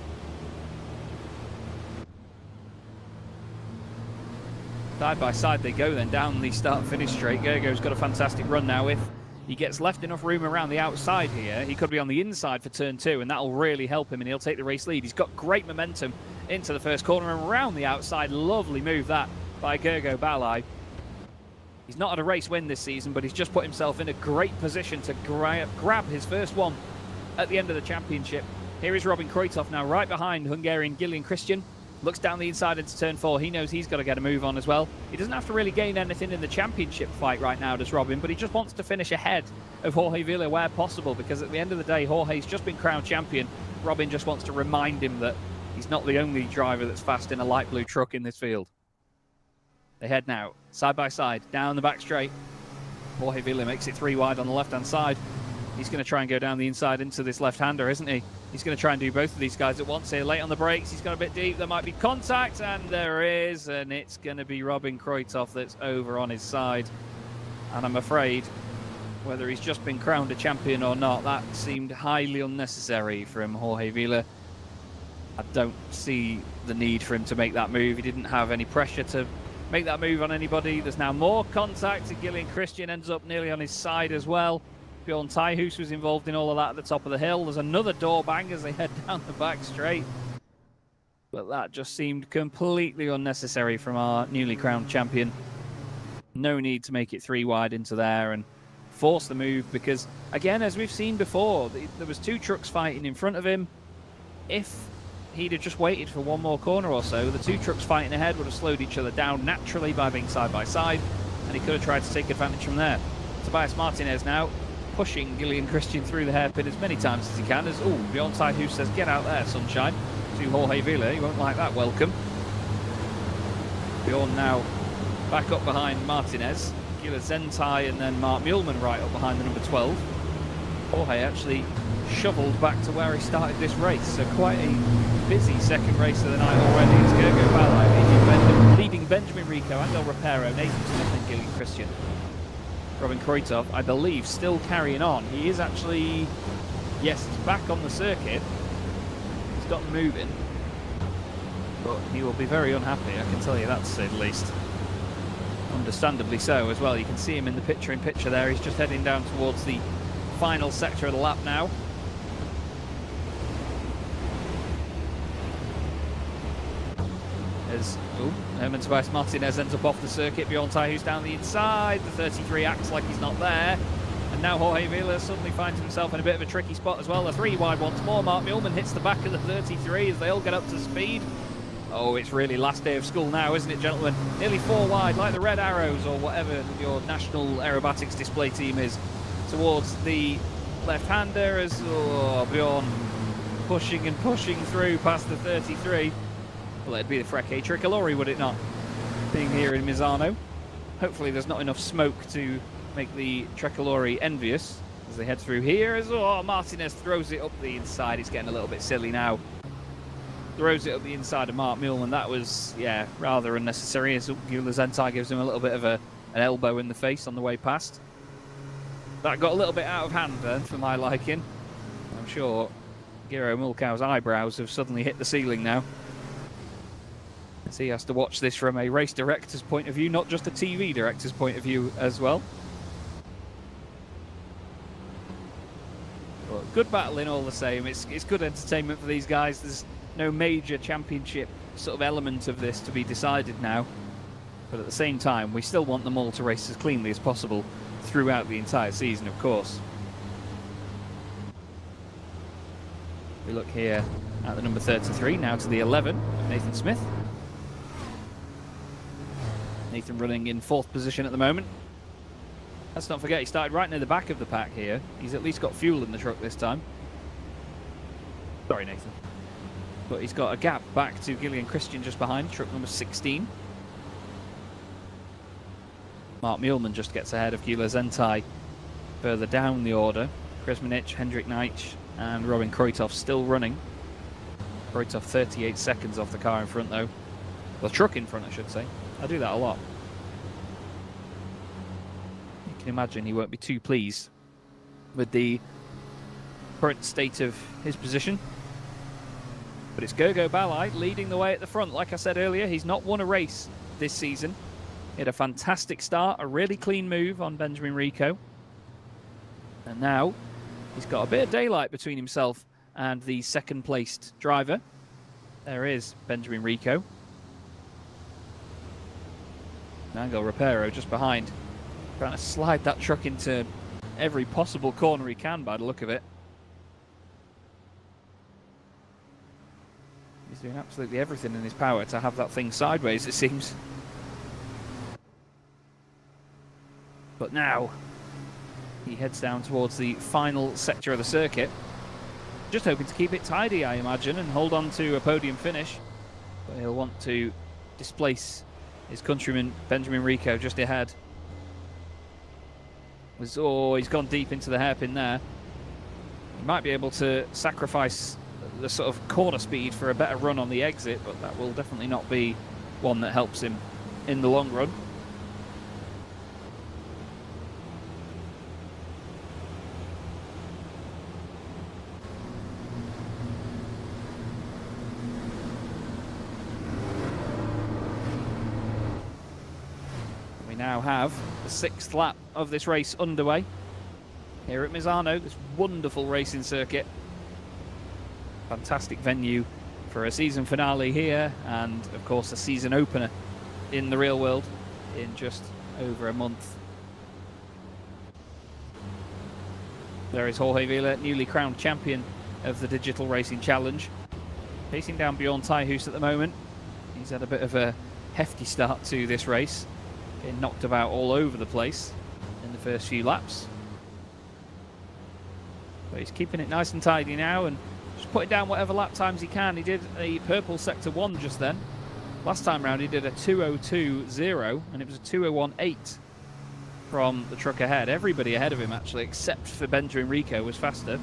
Side by side they go then down the start-finish straight. Gogo's got a fantastic run now. If he gets left enough room around the outside here, he could be on the inside for turn 2, and that'll really help him, and he'll take the race lead. He's got great momentum into the first corner and around the outside. Lovely move that by Gogo Balai. He's not had a race win this season, but he's just put himself in a great position to grab his first one at the end of the championship. Here is Robin Kruithoff now, right behind Hungarian Gillian Christian. Looks down the inside into turn 4. He knows he's got to get a move on as well. He doesn't have to really gain anything in the championship fight right now, does Robin, but he just wants to finish ahead of Jorge Villa where possible, because at the end of the day, Jorge's just been crowned champion. Robin just wants to remind him that he's not the only driver that's fast in a light blue truck in this field. They head now, side by side, down the back straight. Jorge Villa makes it 3 wide on the left-hand side. He's going to try and go down the inside into this left-hander, isn't he? He's going to try and do both of these guys at once here. Late on the brakes, he's got a bit deep. There might be contact, and there is, and it's going to be Robin Kruithoff that's over on his side. And I'm afraid, whether he's just been crowned a champion or not, that seemed highly unnecessary from Jorge Villa. I don't see the need for him to make that move. He didn't have any pressure to make that move on anybody. There's now more contact, and Gillian Christian ends up nearly on his side as well. Bjorn Teichhuis was involved in all of that at the top of the hill. There's another door bang as they head down the back straight. But that just seemed completely unnecessary from our newly crowned champion. No need to make it 3 wide into there and force the move, because, again, as we've seen before, there was 2 trucks fighting in front of him. If he'd have just waited for 1 more corner or so, the 2 trucks fighting ahead would have slowed each other down naturally by being side by side, and he could have tried to take advantage from there. Tobias Martinez now pushing Gillian Christian through the hairpin as many times as he can, as, oh, Bjorn Teichhuis says, get out there, sunshine, to Jorge Villa. He won't like that welcome. Bjorn now back up behind Martinez, Gila Zentai, and then Mark Muehlmann right up behind the number 12. Jorge actually shoveled back to where he started this race, so quite a busy second race of the night already. It's Gogo Balai leading Benjamin Rico, Angel Reparo, Nathan Smith, and Gillian Christian. Robin Kruithoff, I believe, still carrying on. He is actually, yes, he's back on the circuit. He's got moving, but he will be very unhappy, I can tell you that, to say the least. Understandably so as well. You can see him in the picture-in-picture there. He's just heading down towards the final sector of the lap now. As Herman Tobias Martinez ends up off the circuit. Bjorn Teichhuis down the inside. The 33 acts like he's not there. And now Jorge Villa suddenly finds himself in a bit of a tricky spot as well. The 3 wide once more. Mark Muehlmann hits the back of the 33 as they all get up to speed. Oh, it's really last day of school now, isn't it, gentlemen? Nearly 4 wide, like the Red Arrows or whatever your national aerobatics display team is, towards the left-hander as Bjorn pushing and pushing through past the 33. Well, it'd be the Freche Tricolori, would it not? Being here in Misano. Hopefully there's not enough smoke to make the Tricolori envious as they head through here. As Martinez throws it up the inside. It's getting a little bit silly now. Throws it up the inside of Mark Muehlmann. That was, yeah, rather unnecessary, as Gyula Zentai gives him a little bit of an elbow in the face on the way past. That got a little bit out of hand then, for my liking. I'm sure Giro Mulkow's eyebrows have suddenly hit the ceiling now, as he has to watch this from a race director's point of view, not just a TV director's point of view as well. But good battling all the same. It's good entertainment for these guys. There's no major championship sort of element of this to be decided now, but at the same time we still want them all to race as cleanly as possible throughout the entire season, of course. We look here at the number 33, now to the 11, Nathan Smith. Nathan running in 4th position at the moment. Let's not forget he started right near the back of the pack here. He's at least got fuel in the truck this time. Sorry, Nathan. But he's got a gap back to Gillian Christian just behind, truck number 16. Mark Muehlmann just gets ahead of Gyula Zentai further down the order. Chris Minich, Hendrik Neitsch and Robin Kruithoff still running. Kruithoff 38 seconds off the car in front though. The truck in front, I should say. I do that a lot. You can imagine he won't be too pleased with the current state of his position. But it's Gogo Balai leading the way at the front. Like I said earlier, he's not won a race this season. He had a fantastic start, a really clean move on Benjamin Rico. And now he's got a bit of daylight between himself and the 2nd placed driver. There is Benjamin Rico. Angel Rapero just behind, trying to slide that truck into every possible corner he can by the look of it. He's doing absolutely everything in his power to have that thing sideways, it seems. But now he heads down towards the final sector of the circuit. Just hoping to keep it tidy, I imagine, and hold on to a podium finish. But he'll want to displace his countryman Benjamin Rico just ahead. He's gone deep into the hairpin there. He might be able to sacrifice the sort of corner speed for a better run on the exit, but that will definitely not be one that helps him in the long run. We now have the 6th lap of this race underway here at Misano, this wonderful racing circuit. Fantastic venue for a season finale here, and of course a season opener in the real world in just over a month. There is Jorge Vila, newly crowned champion of the Digital Racing Challenge, pacing down Bjorn Teichhuis at the moment. He's had a bit of a hefty start to this race, getting knocked about all over the place in the first few laps. But he's keeping it nice and tidy now and just putting down whatever lap times he can. He did a purple sector 1 just then. Last time round he did a 2:02.0 and it was a 2:01.8 from the truck ahead. Everybody ahead of him actually, except for Benjamin Rico, was faster.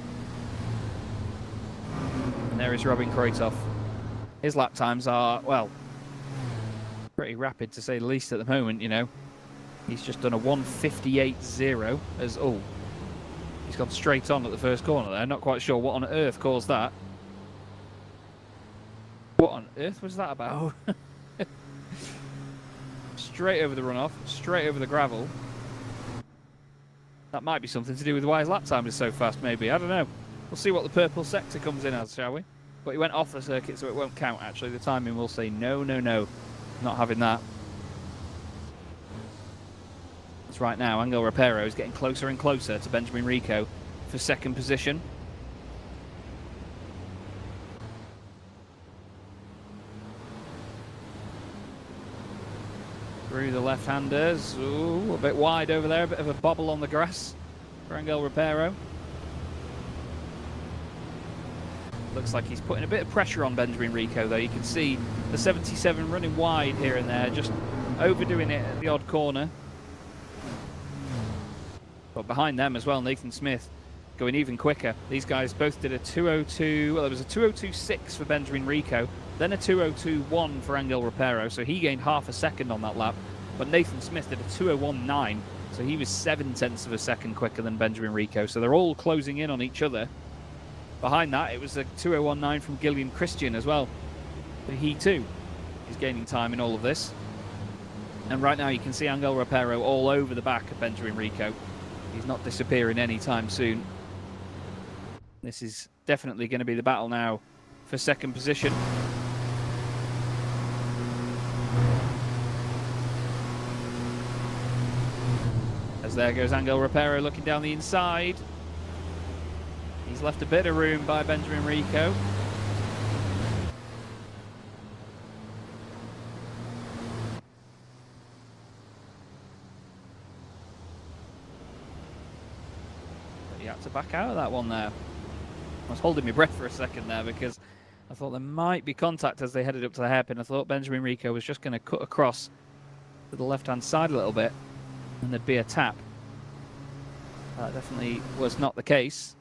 And there is Robin Kruithoff. His lap times are, well, pretty rapid to say the least at the moment, you know. He's just done a 1:58.0 as, he's gone straight on at the first corner there. Not quite sure what on earth caused that. What on earth was that about? Straight over the runoff, straight over the gravel. That might be something to do with why his lap time is so fast, maybe. I don't know. We'll see what the purple sector comes in as, shall we? But he went off the circuit, so it won't count, actually. The timing will say no, no, no. Not having that. That's right now. Angel Rapero is getting closer and closer to Benjamin Rico for 2nd position. through the left-handers. Ooh, a bit wide over there, a bit of a bobble on the grass for Angel Reparo. Looks like he's putting a bit of pressure on Benjamin Rico, though. You can see the 77 running wide here and there, just overdoing it at the odd corner. But behind them as well, Nathan Smith going even quicker. These guys both did a 2:02, well, there was a 2:02.6 for Benjamin Rico, then a 2:02.1 for Angel Reparo, so he gained half a second on that lap. But Nathan Smith did a 2:01.9, so he was 0.7 of a second quicker than Benjamin Rico. So they're all closing in on each other. Behind that, it was a 2:01.9 from Gillian Christian as well. But he too is gaining time in all of this. And right now you can see Angel Reparo all over the back of Benjamin Rico. He's not disappearing anytime soon. This is definitely going to be the battle now for second position. As there goes Angel Reparo looking down the inside. He's left a bit of room by Benjamin Rico. But he had to back out of that one there. I was holding my breath for a second there because I thought there might be contact as they headed up to the hairpin. I thought Benjamin Rico was just going to cut across to the left-hand side a little bit and there'd be a tap. That definitely was not the case.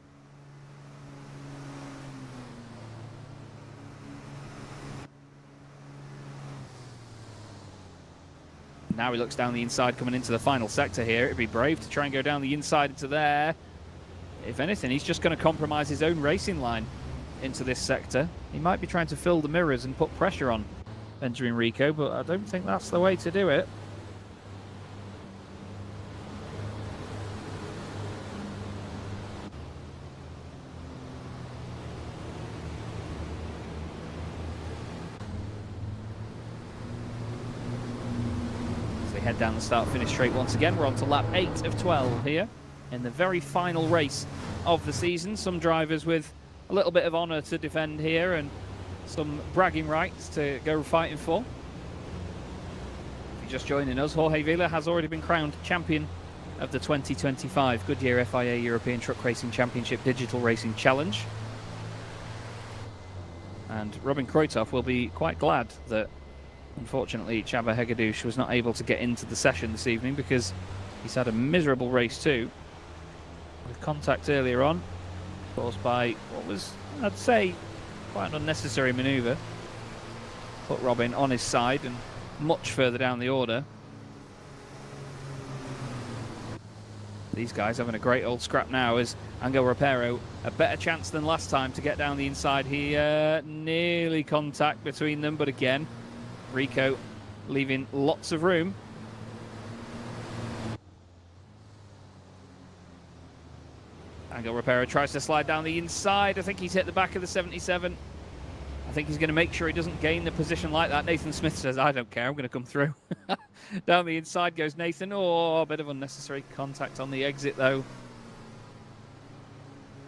Now he looks down the inside coming into the final sector here. It'd be brave to try and go down the inside into there. If anything, he's just going to compromise his own racing line into this sector. He might be trying to fill the mirrors and put pressure on Benjamin Rico, but I don't think that's the way to do it. Head down the start-finish straight once again. We're on to lap 8 of 12 here in the very final race of the season. Some drivers with a little bit of honour to defend here and some bragging rights to go fighting for. If you're just joining us, Jorge Vila has already been crowned champion of the 2025 Goodyear FIA European Truck Racing Championship Digital Racing Challenge. And Robin Kreutoff will be quite glad that unfortunately, Csaba Hegedűs was not able to get into the session this evening because he's had a miserable race too. With contact earlier on, caused by what was, I'd say, quite an unnecessary manoeuvre. Put Robin on his side and much further down the order. These guys having a great old scrap now as Angel Reparo a better chance than last time to get down the inside here. Nearly contact between them, but again, Rico leaving lots of room. Angel Reparo tries to slide down the inside. I think he's hit the back of the 77. I think he's going to make sure he doesn't gain the position like that. Nathan Smith says, I don't care, I'm going to come through. Down the inside goes Nathan. Oh, a bit of unnecessary contact on the exit though.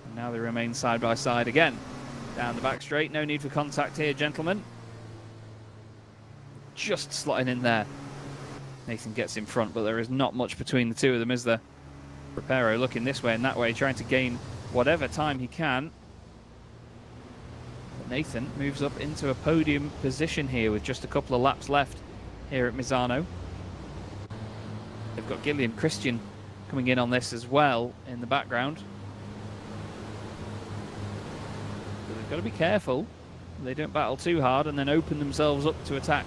And now they remain side by side again. Down the back straight, no need for contact here, gentlemen. Just slotting in there. Nathan gets in front, but there is not much between the two of them, is there? Reparo looking this way and that way, trying to gain whatever time he can. But Nathan moves up into a podium position here with just a couple of laps left here at Misano. They've got Gillian Christian coming in on this as well in the background. But they've got to be careful. They don't battle too hard and then open themselves up to attack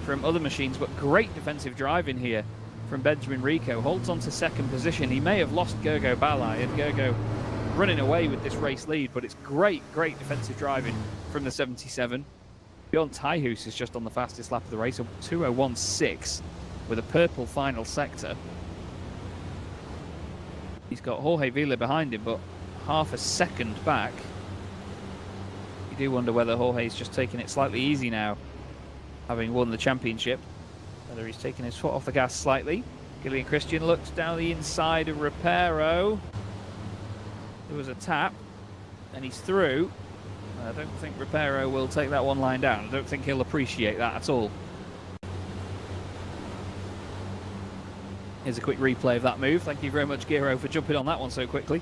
from other machines. But great defensive driving here from Benjamin Rico. Holds on to second position. He may have lost Gergo Balai, and Gergo running away with this race lead, but it's great defensive driving from the 77. Bjorn Tyhus is just on the fastest lap of the race, a 2:01.6 with a purple final sector. He's got Jorge Vila behind him, but half a second back. You do wonder whether Jorge's just taking it slightly easy now, having won the championship. Whether he's taking his foot off the gas slightly. Gillian Christian looks down the inside of Reparo. There was a tap, and he's through. I don't think Reparo will take that one line down. I don't think he'll appreciate that at all. Here's a quick replay of that move. Thank you very much, Giro, for jumping on that one so quickly.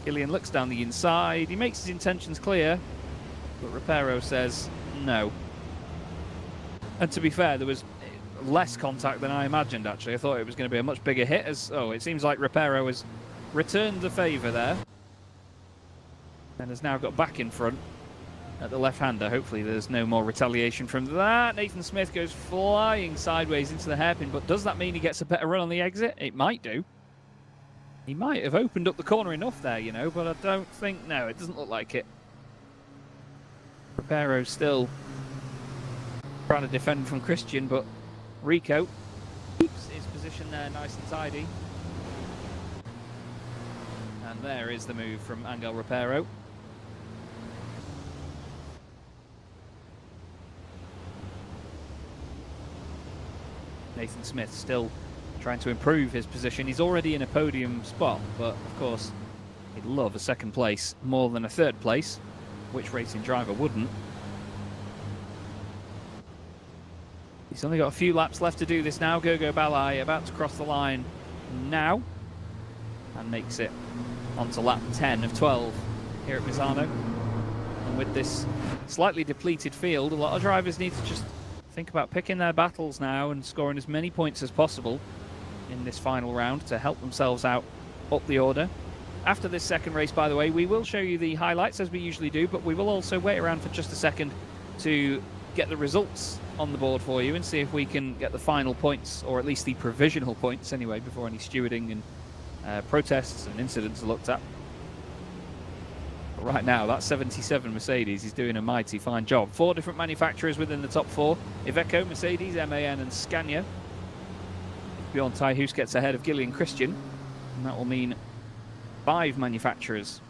Gillian looks down the inside. He makes his intentions clear, but Reparo says no. And to be fair, there was less contact than I imagined, actually. I thought it was going to be a much bigger hit. It seems like Reparo has returned the favour there and has now got back in front at the left-hander. Hopefully there's no more retaliation from that. Nathan Smith goes flying sideways into the hairpin, but does that mean he gets a better run on the exit? It might do. He might have opened up the corner enough there, you know, but I don't think... No, it doesn't look like it. Reparo's still trying to defend from Christian, but Rico keeps his position there nice and tidy. And there is the move from Angel Reparo. Nathan Smith still trying to improve his position. He's already in a podium spot, but of course he'd love a second place more than a third place. Which racing driver wouldn't? He's only got a few laps left to do this now. Gogo Balai about to cross the line now and makes it onto lap 10 of 12 here at Misano. And with this slightly depleted field, a lot of drivers need to just think about picking their battles now and scoring as many points as possible in this final round to help themselves out up the order. After this second race, by the way, we will show you the highlights as we usually do, but we will also wait around for just a second to get the results on the board for you and see if we can get the final points, or at least the provisional points anyway, before any stewarding and protests and incidents are looked at. But right now, that 77 Mercedes is doing a mighty fine job. 4 different manufacturers within the top 4. Iveco, Mercedes, MAN and Scania. Bjorn Teichhuis gets ahead of Gillian Christian, and that will mean 5 manufacturers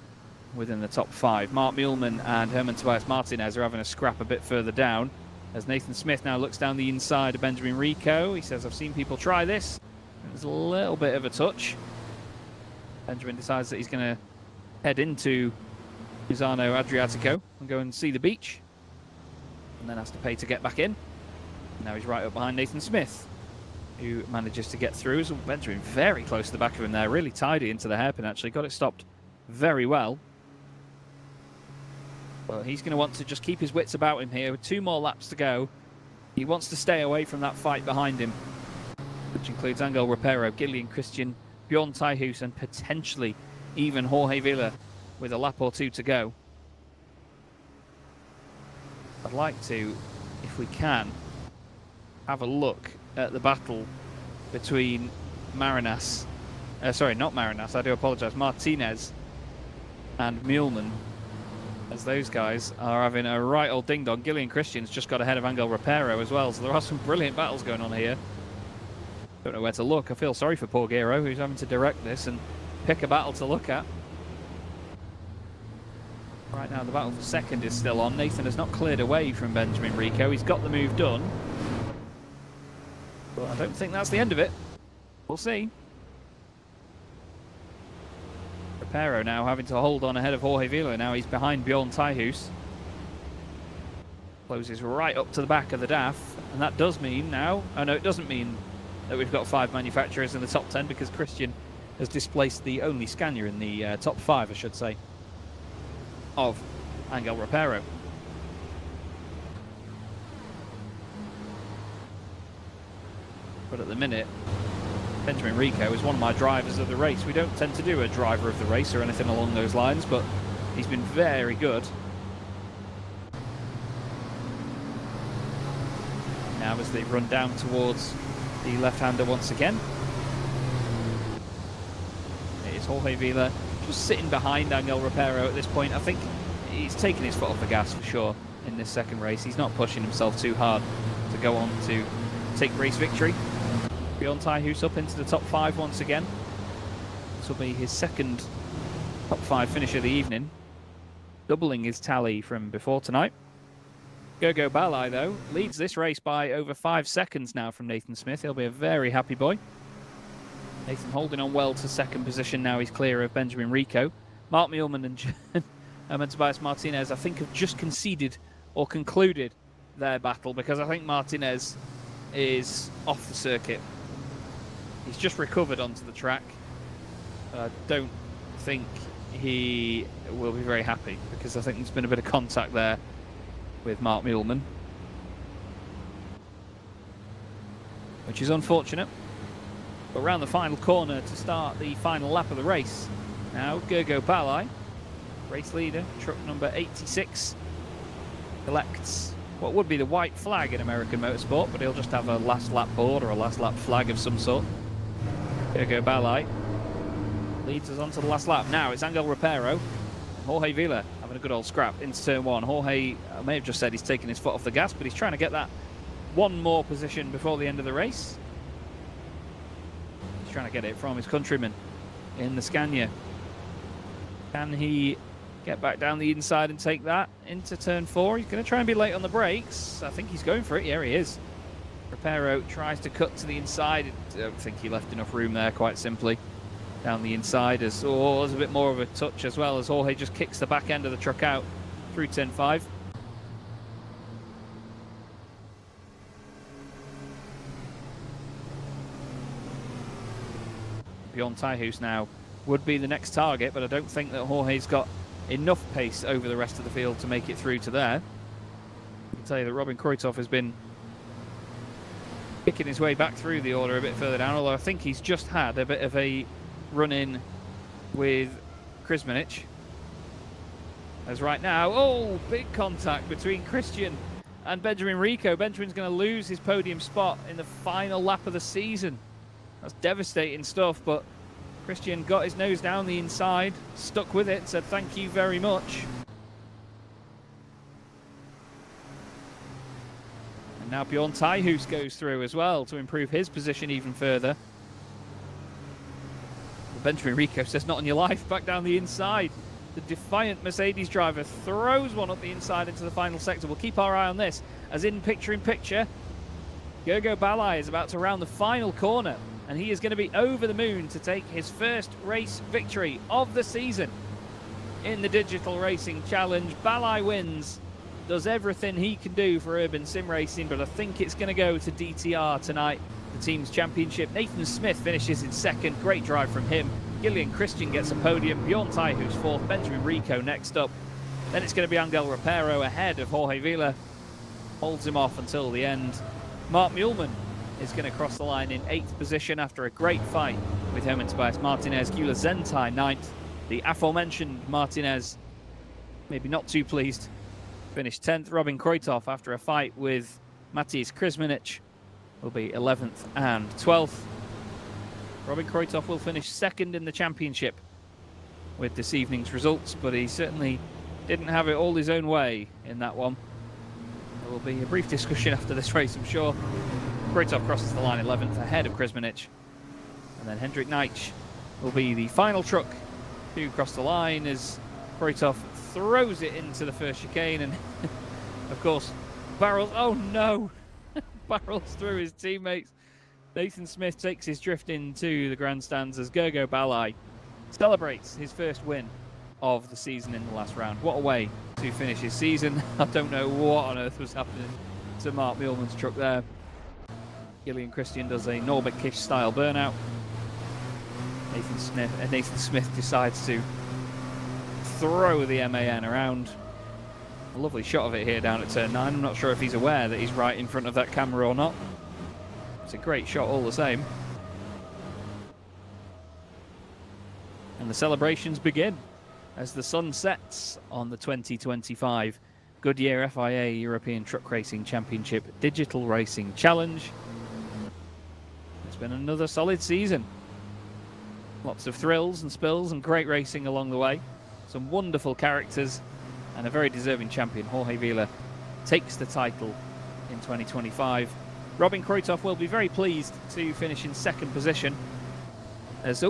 within the top 5. Mark Muehlmann and Herman Tobias Martinez are having a scrap a bit further down, as Nathan Smith now looks down the inside of Benjamin Rico. He says, I've seen people try this. There's a little bit of a touch. Benjamin decides that he's going to head into Misano Adriatico and go and see the beach, and then has to pay to get back in. Now he's right up behind Nathan Smith, who manages to get through. So Benjamin very close to the back of him there, really tidy into the hairpin actually, got it stopped very well. Well, he's going to want to just keep his wits about him here with 2 more laps to go. He wants to stay away from that fight behind him, which includes Angel Reparo, Gillian Christian, Bjorn Teichhuis and potentially even Jorge Villa with a lap or 2 to go. I'd like to, if we can, have a look at the battle between Marinas, sorry, not Marinas, I do apologise, Martinez and Muehlmann, as those guys are having a right old ding-dong. Gillian Christian's just got ahead of Angel Reparo as well, so there are some brilliant battles going on here. Don't know where to look. I feel sorry for poor Giro, who's having to direct this and pick a battle to look at. Right now the battle for second is still on. Nathan has not cleared away from Benjamin Rico. He's got the move done, but I don't think that's the end of it. We'll see. Reparo now having to hold on ahead of Jorge Villa. Now he's behind Bjorn Teichhuis. Closes right up to the back of the DAF, and that does mean now... Oh no, it doesn't mean that we've got 5 manufacturers in the top 10, because Christian has displaced the only Scania in the top 5, I should say, of Angel Reparo. But at the minute, Benjamin Rico is one of my drivers of the race. We don't tend to do a driver of the race or anything along those lines, but he's been very good. Now as they run down towards the left-hander once again, it is Jorge Villa just sitting behind Angel Reparo at this point. I think he's taken his foot off the gas for sure in this second race. He's not pushing himself too hard to go on to take race victory. Bjorn Teichhuis up into the top 5 once again. This will be his second top 5 finish of the evening, doubling his tally from before tonight. Gogo Balai, though, leads this race by over 5 seconds now from Nathan Smith. He'll be a very happy boy. Nathan holding on well to second position now. He's clear of Benjamin Rico. Mark Muehlmann and Tobias Martinez, I think, have just conceded or concluded their battle, because I think Martinez is off the circuit. He's just recovered onto the track. I don't think he will be very happy, because I think there's been a bit of contact there with Mark Muehlmann, which is unfortunate. But around the final corner to start the final lap of the race. Now Gergo Balai, race leader, truck number 86, collects what would be the white flag in American motorsport, but he'll just have a last lap board or a last lap flag of some sort. Gergo Balai leads us on to the last lap. Now it's Angel Rapero and Jorge Vila having a good old scrap into turn one. Jorge, I may have just said he's taking his foot off the gas, but he's trying to get that one more position before the end of the race. He's trying to get it from his countryman in the Scania. Can he get back down the inside and take that into turn four? He's going to try and be late on the brakes. I think he's going for it. Yeah, he is. Rapero tries to cut to the inside. I don't think he left enough room there, quite simply. Down the inside, as there's a bit more of a touch, as well as Jorge just kicks the back end of the truck out through turn 5. Bjorn Tijhuis now would be the next target, but I don't think that Jorge's got enough pace over the rest of the field to make it through to there. I can tell you that Robin Kruithoff has been picking his way back through the order a bit further down, although I think he's just had a bit of a run-in with Krizmanic. As right now, oh, big contact between Christian and Benjamin Rico. Benjamin's going to lose his podium spot in the final lap of the season. That's devastating stuff, but Christian got his nose down the inside, stuck with it, said thank you very much. And now Bjorn Tijhuis goes through as well to improve his position even further. But Benjamin Rico says not on your life, back down the inside. The defiant Mercedes driver throws one up the inside into the final sector. We'll keep our eye on this, as in picture, Gergo Balai is about to round the final corner, and he is going to be over the moon to take his first race victory of the season in the Digital Racing Challenge. Balai wins, does everything he can do for Urban Sim Racing, but I think it's going to go to DTR tonight, the team's championship. Nathan Smith finishes in second, great drive from him. Gillian Christian gets a podium, Bjorn Tijhuis fourth, Benjamin Rico next up. Then it's going to be Angel Rapero ahead of Jorge Vila, holds him off until the end. Mark Muehlmann is going to cross the line in 8th position after a great fight with Herman Tobias Martinez. Gyula Zentai 9th. The aforementioned Martinez, maybe not too pleased, finished 10th. Robin Kruithoff, after a fight with Matijas Krizmanic, will be 11th and 12th. Robin Kruithoff will finish second in the championship with this evening's results, but he certainly didn't have it all his own way in that one. There will be a brief discussion after this race, I'm sure. Kruithoff crosses the line 11th ahead of Krizmanic. And then Hendrik Neitsch will be the final truck to cross the line as Kruithoff throws it into the first chicane, and of course barrels, oh no, barrels through his teammates. Nathan Smith takes his drift into the grandstands as Gergo Balai celebrates his first win of the season in the last round. What a way to finish his season. I don't know what on earth was happening to Mark Muehlmann's truck there. Gillian Christian does a Norbert Kish style burnout. Nathan Smith decides to throw the MAN around. A lovely shot of it here down at turn 9. I'm not sure if he's aware that he's right in front of that camera or not. It's a great shot all the same. And the celebrations begin as the sun sets on the 2025 Goodyear FIA European Truck Racing Championship Digital Racing Challenge. It's been another solid season. Lots of thrills and spills and great racing along the way. Some wonderful characters and a very deserving champion. Jorge Vila takes the title in 2025. Robin Kruithoff will be very pleased to finish in second position. As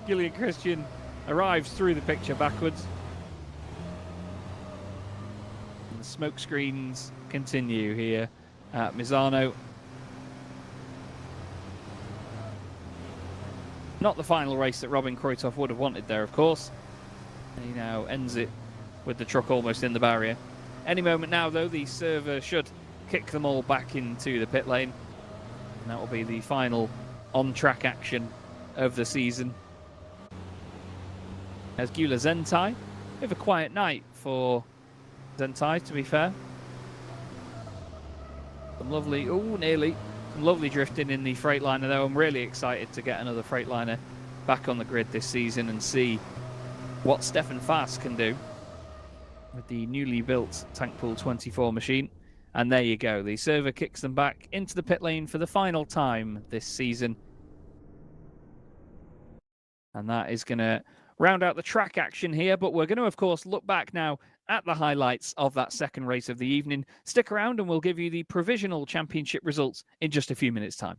Gillian Christian arrives through the picture backwards. And the smoke screens continue here at Misano. Not the final race that Robin Kruithoff would have wanted there, of course. And he now ends it with the truck almost in the barrier. Any moment now, though, the server should kick them all back into the pit lane. And that will be the final on-track action of the season. As Gyula Zentai, bit of a quiet night for Zentai, to be fair. Some lovely, nearly, some lovely drifting in the Freightliner though. I'm really excited to get another Freightliner back on the grid this season and see what Stefan Faas can do with the newly built Tankpool 24 machine. And there you go, the server kicks them back into the pit lane for the final time this season. And that is going to round out the track action here, but we're going to, of course, look back now at the highlights of that second race of the evening. Stick around and we'll give you the provisional championship results in just a few minutes' time.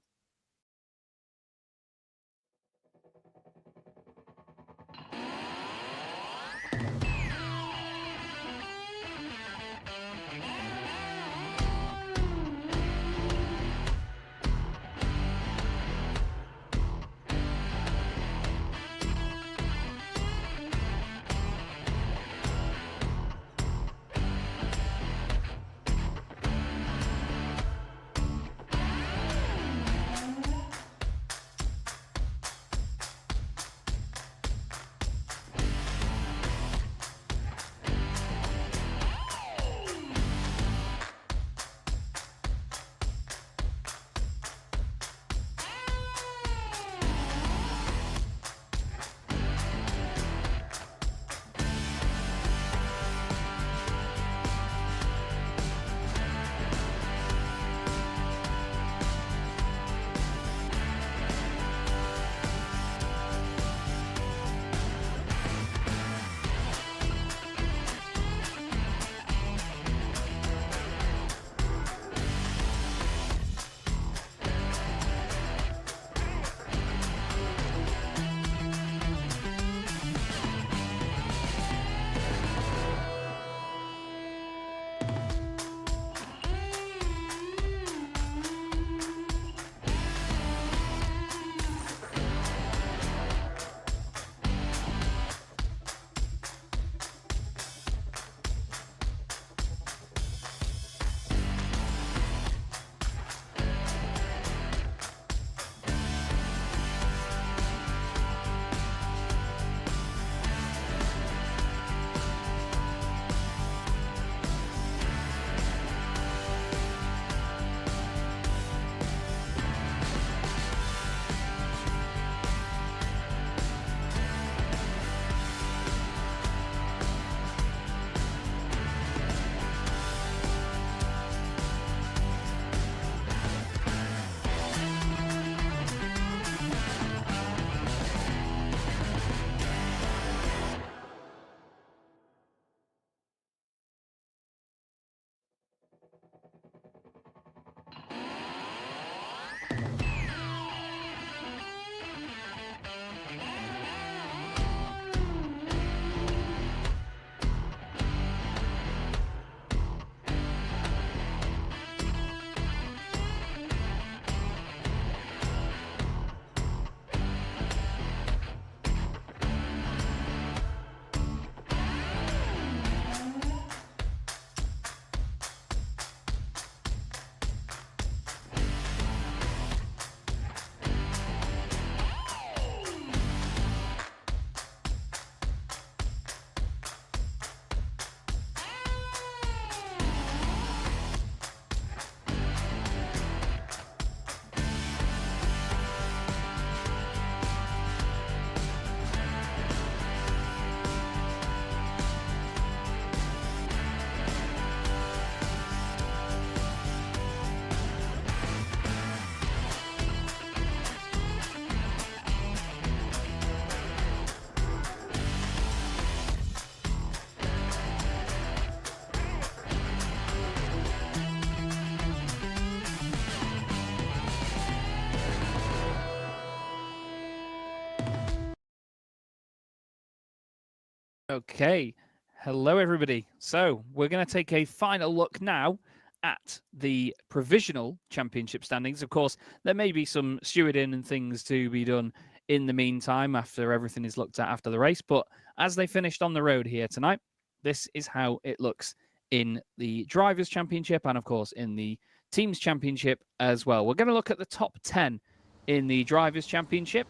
Okay, hello everybody. So we're going to take a final look now at the provisional championship standings. Of course, there may be some stewarding and things to be done in the meantime after everything is looked at after the race. But as they finished on the road here tonight, this is how it looks in the Drivers' Championship and, of course, in the Teams' Championship as well. We're going to look at the top 10 in the Drivers' Championship,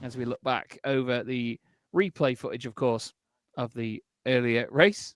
as we look back over the replay footage, of course, of the earlier race.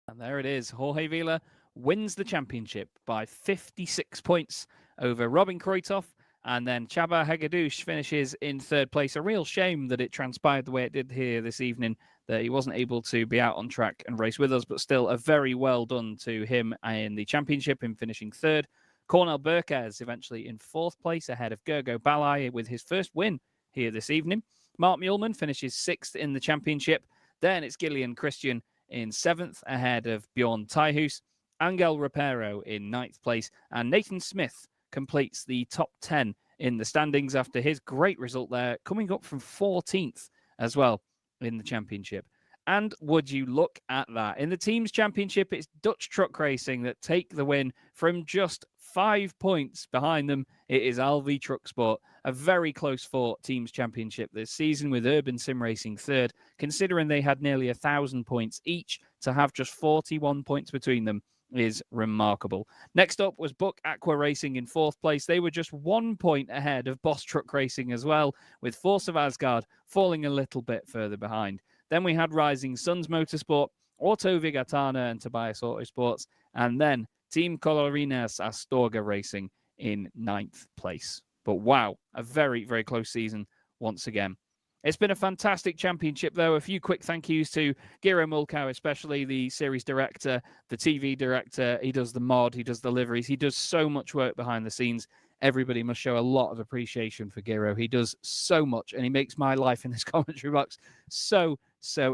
And there it is. Jorge Vila wins the championship by 56 points over Robin Kreutoff. And then Csaba Hegedűs finishes in third place. A real shame that it transpired the way it did here this evening, that he wasn't able to be out on track and race with us, but still a very well done to him in the championship in finishing third. Cornel Berquez eventually in fourth place ahead of Gergo Balai with his first win here this evening. Mark Muehlmann finishes sixth in the championship. Then it's Gillian Christian in seventh ahead of Bjorn Teijhuis. Angel Rapero in ninth place. And Nathan Smith completes the top 10 in the standings after his great result there, coming up from 14th as well in the championship. And would you look at that? In the teams championship, it's Dutch Truck Racing that take the win from just 5 points behind them. It is Alvi Truck Sport, a very close fought teams championship this season with Urban Sim Racing third, considering they had nearly 1,000 points each. To have just 41 points between them is remarkable. Next up was Buck Aqua Racing in fourth place. They were just 1 point ahead of Boss Truck Racing as well, with Force of Asgard falling a little bit further behind. Then we had Rising Suns Motorsport, Auto Vigatana and Tobias Autosports, and then Team Colorinas Astorga Racing in ninth place. But wow, a very, very close season once again. It's been a fantastic championship, though. A few quick thank yous to Giro Mulkow, especially the series director, the TV director. He does the mod, he does the liveries, he does so much work behind the scenes. Everybody must show a lot of appreciation for Giro. He does so much, and he makes my life in this commentary box so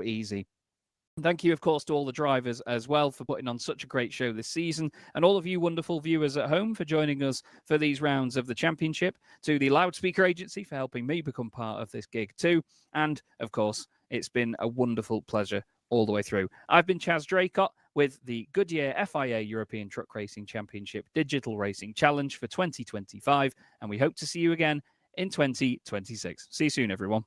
easy. Thank you, of course, to all the drivers as well for putting on such a great show this season, and all of you wonderful viewers at home for joining us for these rounds of the championship, to the Loudspeaker Agency for helping me become part of this gig too, and, of course, it's been a wonderful pleasure all the way through. I've been Chaz Draycott with the Goodyear FIA European Truck Racing Championship Digital Racing Challenge for 2025, and we hope to see you again in 2026. See you soon, everyone.